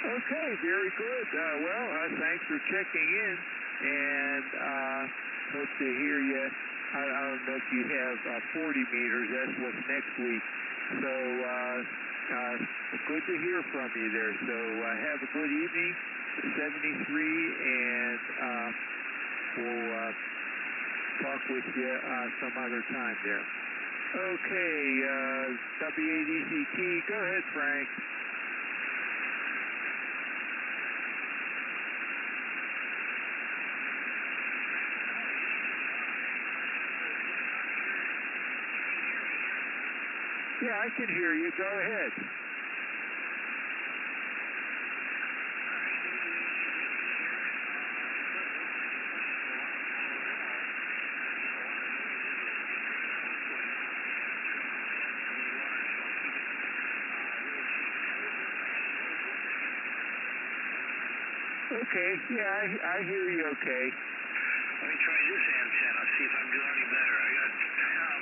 Okay, very good. Thanks for checking in, and hope to hear you. I don't know if you have 40 meters. That's what's next week. So good to hear from you there. So have a good evening, 73, and we'll talk with you some other time there. Okay, WADCT, go ahead, Frank. Yeah, I can hear you. Go ahead. Okay, yeah, I hear you okay. Let me try this antenna, see if I'm doing any better. I got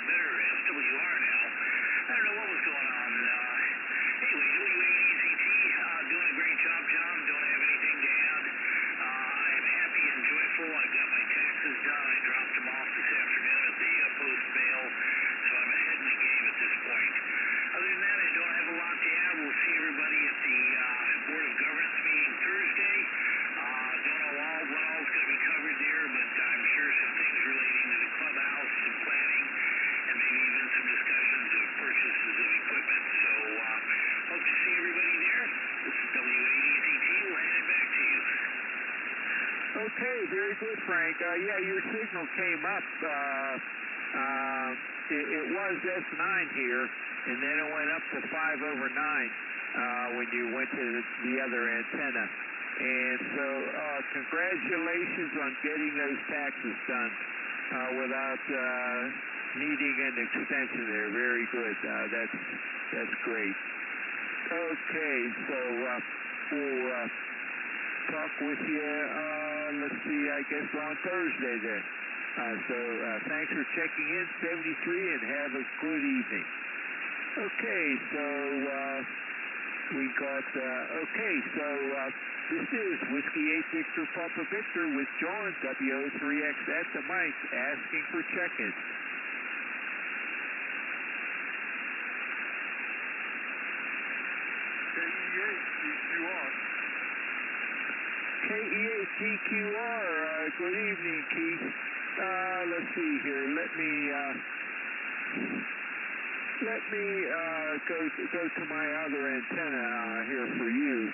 better SWR now. I don't know what was going on. Anyway, WADCT, doing a great job, John. Don't have anything to add. I am happy good, Frank. Yeah, your signal came up. It was S9 here, and then it went up to 5/9 when you went to the other antenna. And so congratulations on getting those taxes done without needing an extension there. Very good. That's great. Okay, so we'll talk with you, let's see, I guess on Thursday then. So thanks for checking in, 73, and have a good evening. Okay, so we got, this is Whiskey 8 Victor Papa Victor with John, WO3X at the mic, asking for check-ins. KE8TQR, good evening, Keith. Let's see here. Let me go to my other antenna here for you.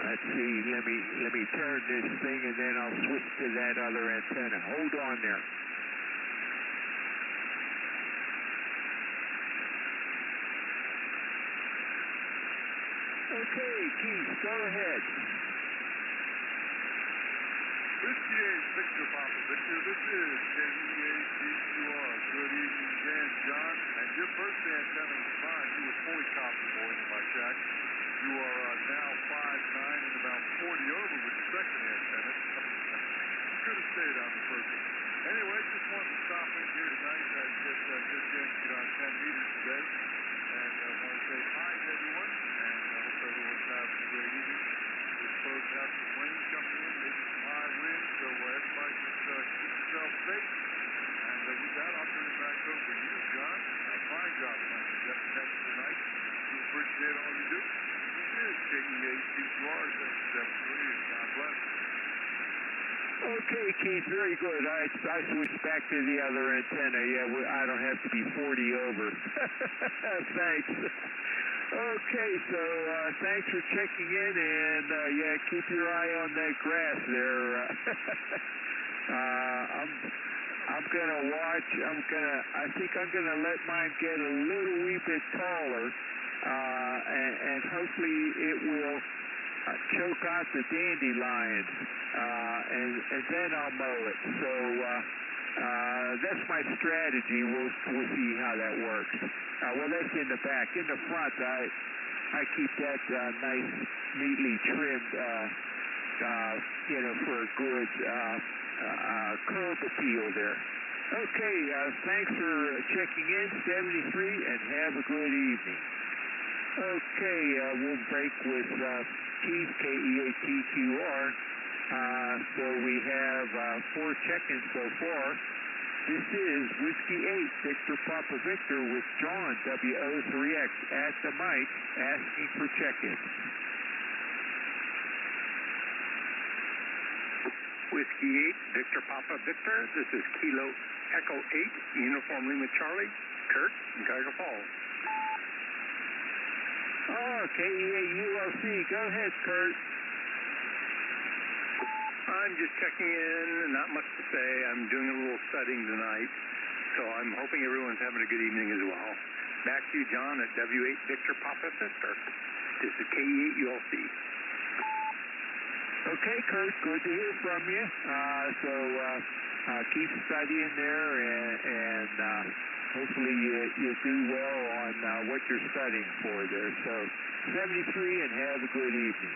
Let's see. Let me turn this thing, and then I'll switch to that other antenna. Hold on there. Okay, Keith, go ahead. Whiskey 8 Victor Papa Victor, this is KE8TQR. Good evening again, John. And your first antenna was fine. You were fully comfortable in my jack. You are now 5'9" and about 40 over with the second antenna. You could have stayed on the first one. Anyway, just wanted to stop in here tonight. I get a good chance to get on 10 meters today. And I want to say hi to everyone. And I hope everyone's having a great evening. We're supposed to have some rain coming in, maybe some high winds. So everybody just keep yourself safe. And with that, I'll turn it back over to you, John. Fine job playing the Jeff Text tonight. We appreciate all you do. This is KE8TQR 773, and God bless. Okay, Keith, very good. I switched back to the other antenna. Yeah, I don't have to be 40 over. Thanks. Okay, so thanks for checking in, and yeah, keep your eye on that grass there. I'm gonna watch. I think I'm gonna let mine get a little wee bit taller, and hopefully it will choke out the dandelions, and then I'll mow it. So that's my strategy. We'll see how that works. Well, that's in the back. In the front, I keep that nice, neatly trimmed, for a good curb appeal there. Okay, thanks for checking in, 73, and have a good evening. Okay, we'll break with Keith, KE8TQR. So we have 4 check-ins so far. This is Whiskey 8 Victor Papa Victor with John, WO3X at the mic, asking for check-ins. Whiskey 8 Victor Papa Victor, this is Kilo Echo 8, Uniform Lima Charlie, Kurt, in Cuyahoga Falls. Oh, KE8ULC, go ahead, Kurt. I'm just checking in, not much to say. I'm doing a little studying tonight, so I'm hoping everyone's having a good evening as well. Back to you, John, at W8 Victor Papa Victor. This is KE8ULC. Okay, Kurt, good to hear from you. So keep studying there, and hopefully you do well on what you're studying for there. So 73, and have a good evening.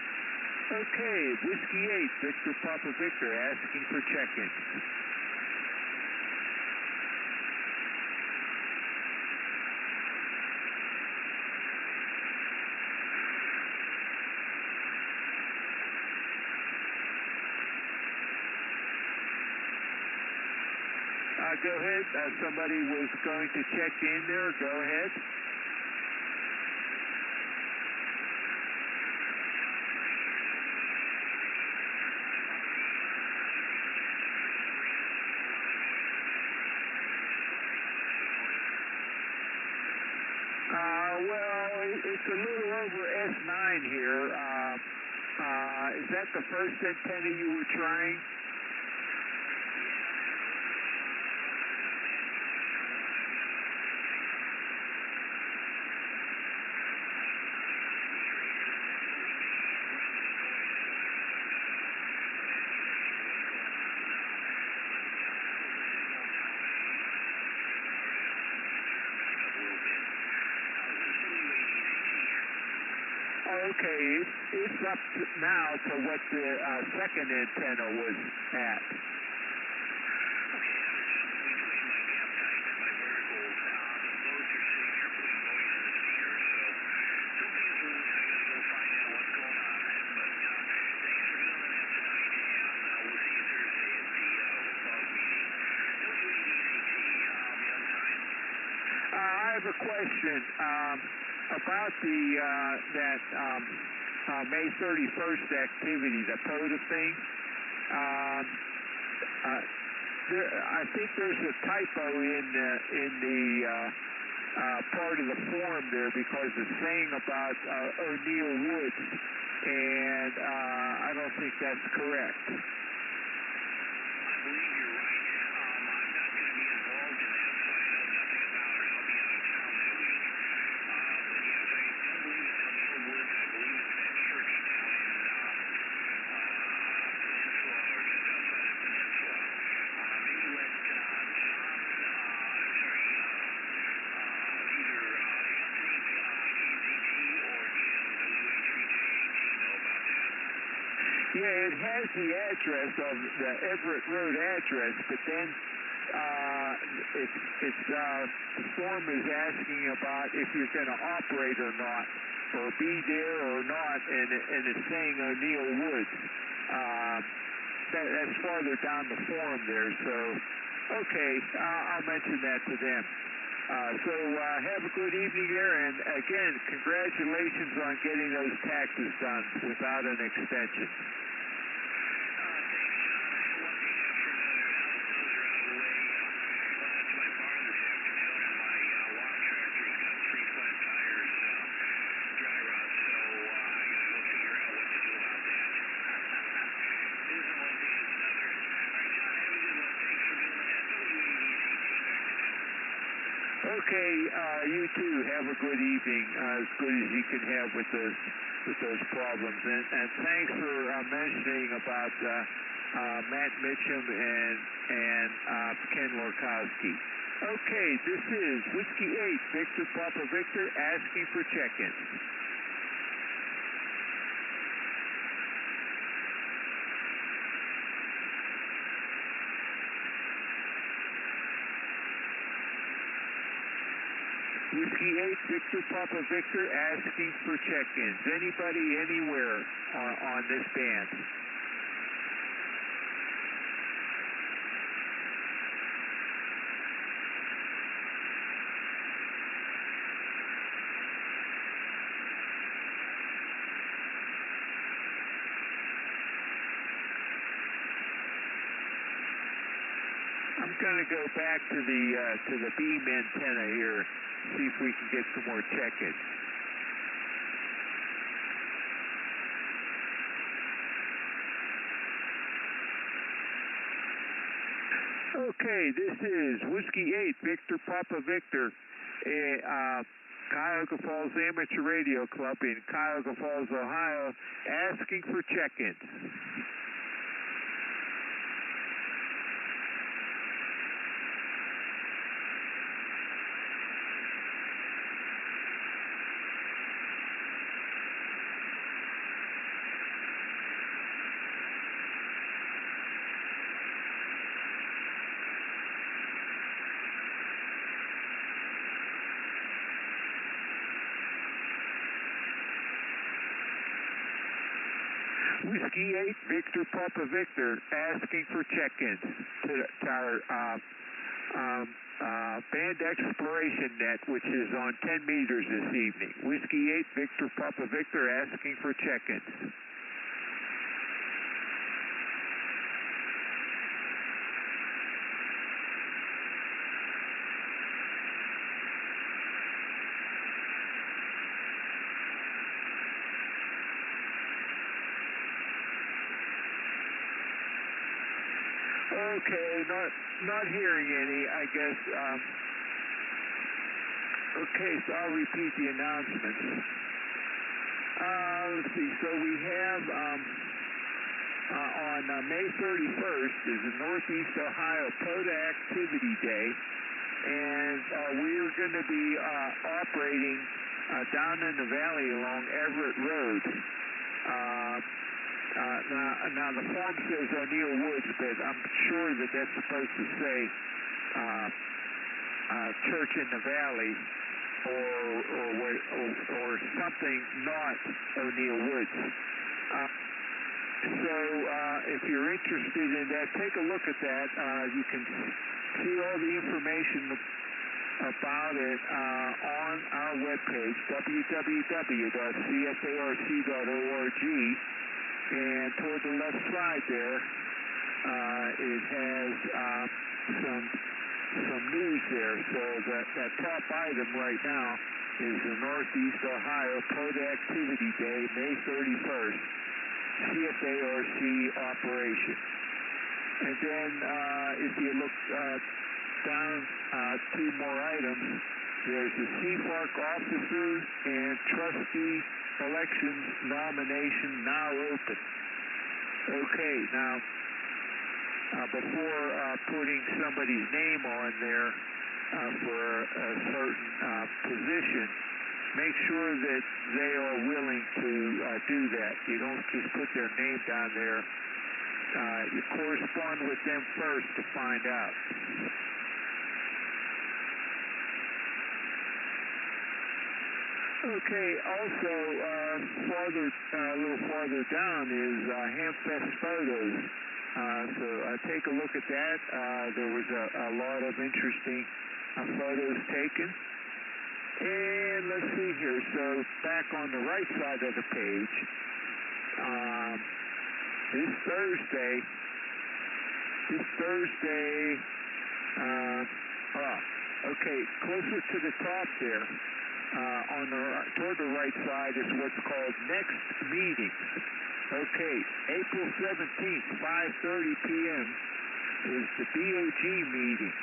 Okay, Whiskey 8, Victor Papa Victor, asking for check-ins. Go ahead. Somebody was going to check in there. Go ahead. Well, it's a little over S9 here. is that the first antenna you were trying? Okay, it's up now to what the second antenna was at. I have a question. About the May 31st activity, the POTA thing, I think there's a typo in the part of the form there because it's saying about O'Neill Woods, and I don't think that's correct. Yeah, it has the address of the Everett Road address, but then the form is asking about if you're going to operate or not, or be there or not, and it's saying O'Neill Woods. That's farther down the form there, so okay, I'll mention that to them. So have a good evening there, and again, congratulations on getting those taxes done without an extension. Okay, you too. Have a good evening, as good as you can have with those problems. And thanks for mentioning about Matt Mitchum and Ken Lorkowski. Okay, this is Whiskey 8, Victor Papa Victor, asking for check-ins. Whiskey 8, Victor Papa Victor, asking for check-ins. Anybody, anywhere on this band? I'm going to go back to the beam antenna here. See if we can get some more check-ins. Okay, this is Whiskey 8, Victor Papa Victor, Cuyahoga Falls Amateur Radio Club in Cuyahoga Falls, Ohio, asking for check-ins. Whiskey 8, Victor Papa Victor, asking for check-ins to our band exploration net, which is on 10 meters this evening. Whiskey 8, Victor Papa Victor, asking for check-ins. Okay, not hearing any, I guess. Okay, so I'll repeat the announcements. Let's see, so we have on May 31st is the Northeast Ohio POTA Activity Day, and we're going to be operating down in the valley along Everett Road. Now the form says O'Neill Woods, but I'm sure that that's supposed to say Church in the Valley or something not O'Neill Woods. So if you're interested in that, take a look at that. You can see all the information about it on our webpage, www.cfarc.org. And toward the left side there, it has some news there. So that top item right now is the Northeast Ohio POTA Activity Day, May 31st, CFARC operation. And then if you look down two more items, there's the CFARC officer and trustee elections nomination now open. Okay, now before putting somebody's name on there for a certain position, make sure that they are willing to do that. You don't just put their name down there. You correspond with them first to find out. Okay, also, a little farther down is Hamfest photos. So take a look at that. There was a lot of interesting photos taken. And let's see here. So back on the right side of the page, this Thursday, okay, closer to the top there, toward the right side is what's called next meetings. Okay, April 17th, 5:30 p.m. is the BOG meeting,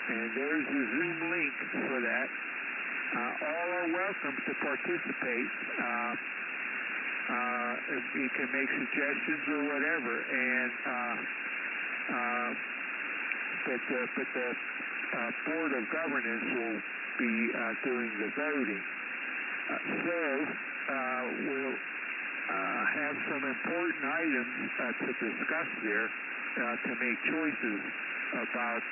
and there's a Zoom link for that. All are welcome to participate. You can make suggestions or whatever, and but the Board of Governance will be doing the voting. So we'll have some important items to discuss there to make choices about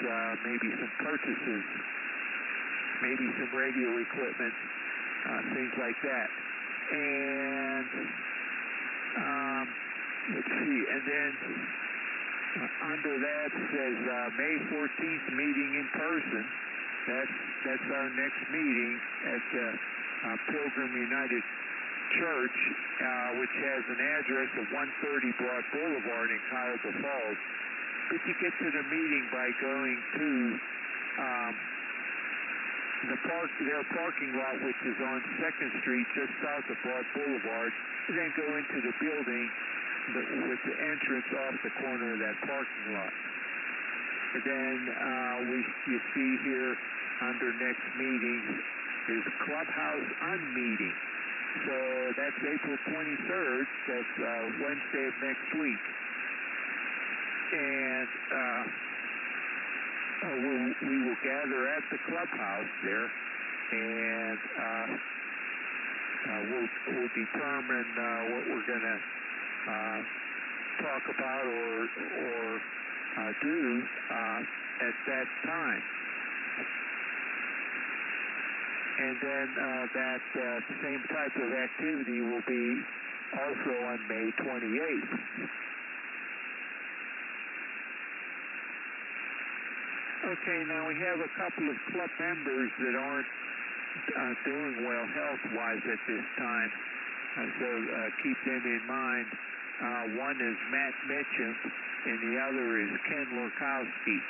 maybe some purchases, maybe some radio equipment, things like that. And let's see, and then under that says May 14th meeting in person. That's our next meeting at Pilgrim United Church, which has an address of 130 Broad Boulevard in Cuyahoga Falls. But you get to the meeting by going to their parking lot, which is on 2nd Street, just south of Broad Boulevard, and then go into the building with the entrance off the corner of that parking lot. And then you see here under next meeting is Clubhouse Unmeeting. So that's April 23rd. That's Wednesday of next week. And we will gather at the clubhouse there, and we'll determine what we're going to talk about or do at that time. And then that same type of activity will be also on May 28th. Okay, now we have a couple of club members that aren't doing well health-wise at this time, so keep them in mind. One is Matt Mitchum, and the other is Ken Lurkowski.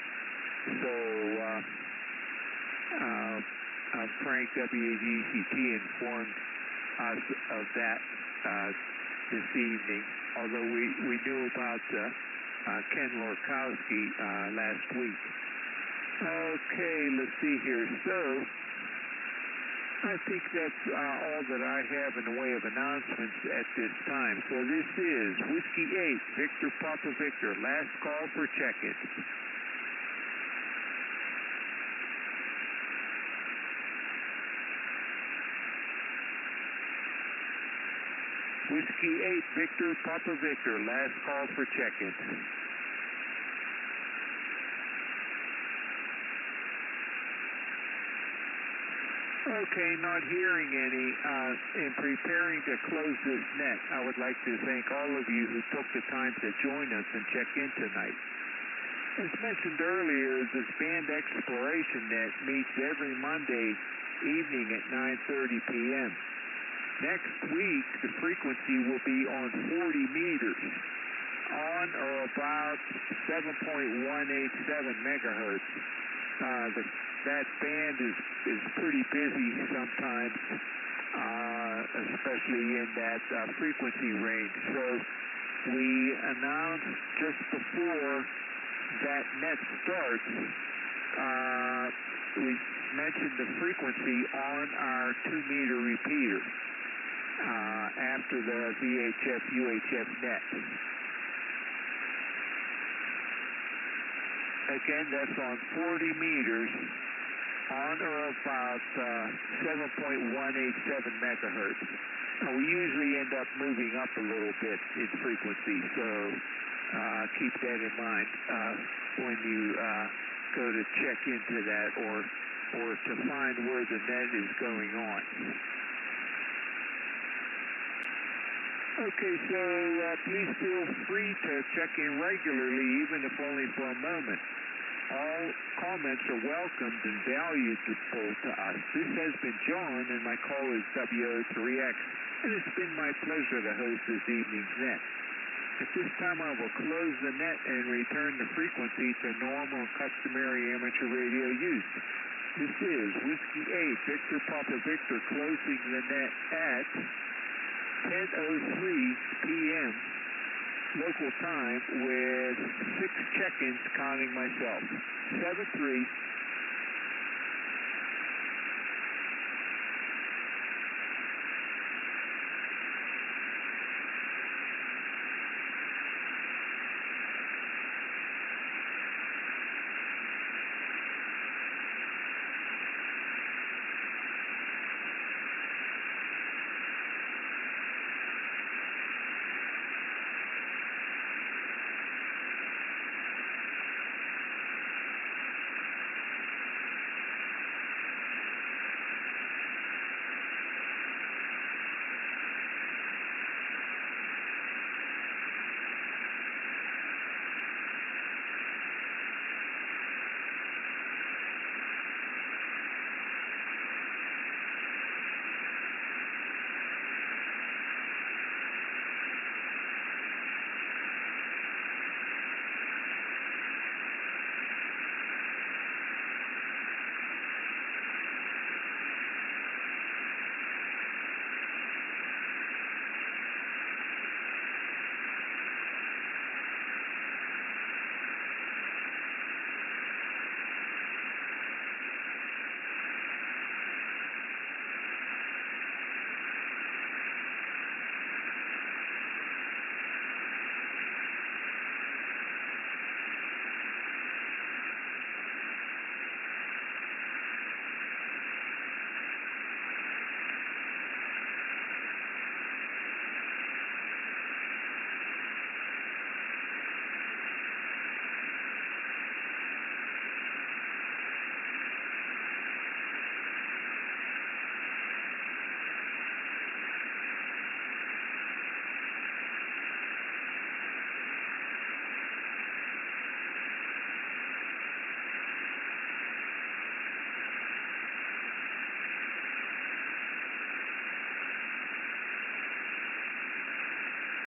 So Frank WAGCT informed us of that this evening, although we knew about Ken Lorkowski last week. Okay, let's see here. So, I think that's all that I have in the way of announcements at this time. So this is Whiskey 8, Victor Papa Victor, last call for check-in. Whiskey 8, Victor Papa Victor, last call for check-in. Okay, not hearing any. In preparing to close this net, I would like to thank all of you who took the time to join us and check in tonight. As mentioned earlier, this band exploration net meets every Monday evening at 9:30 p.m. Next week, the frequency will be on 40 meters, on or about 7.187 megahertz. That band is pretty busy sometimes, especially in that frequency range. So we announced just before that net starts, we mentioned the frequency on our 2-meter repeater after the VHF UHF net. Again, that's on 40 meters, on or about 7.187 megahertz. Now, we usually end up moving up a little bit in frequency, so keep that in mind when you go to check into that or to find where the net is going on. Okay, so please feel free to check in regularly, even if only for a moment. All comments are welcomed and valuable to us. This has been John, and my call is WO3X, and it's been my pleasure to host this evening's net. At this time, I will close the net and return the frequency to normal and customary amateur radio use. This is Whiskey 8, Victor Papa Victor, closing the net at 10:03 p.m. local time with 6 check-ins counting myself. 73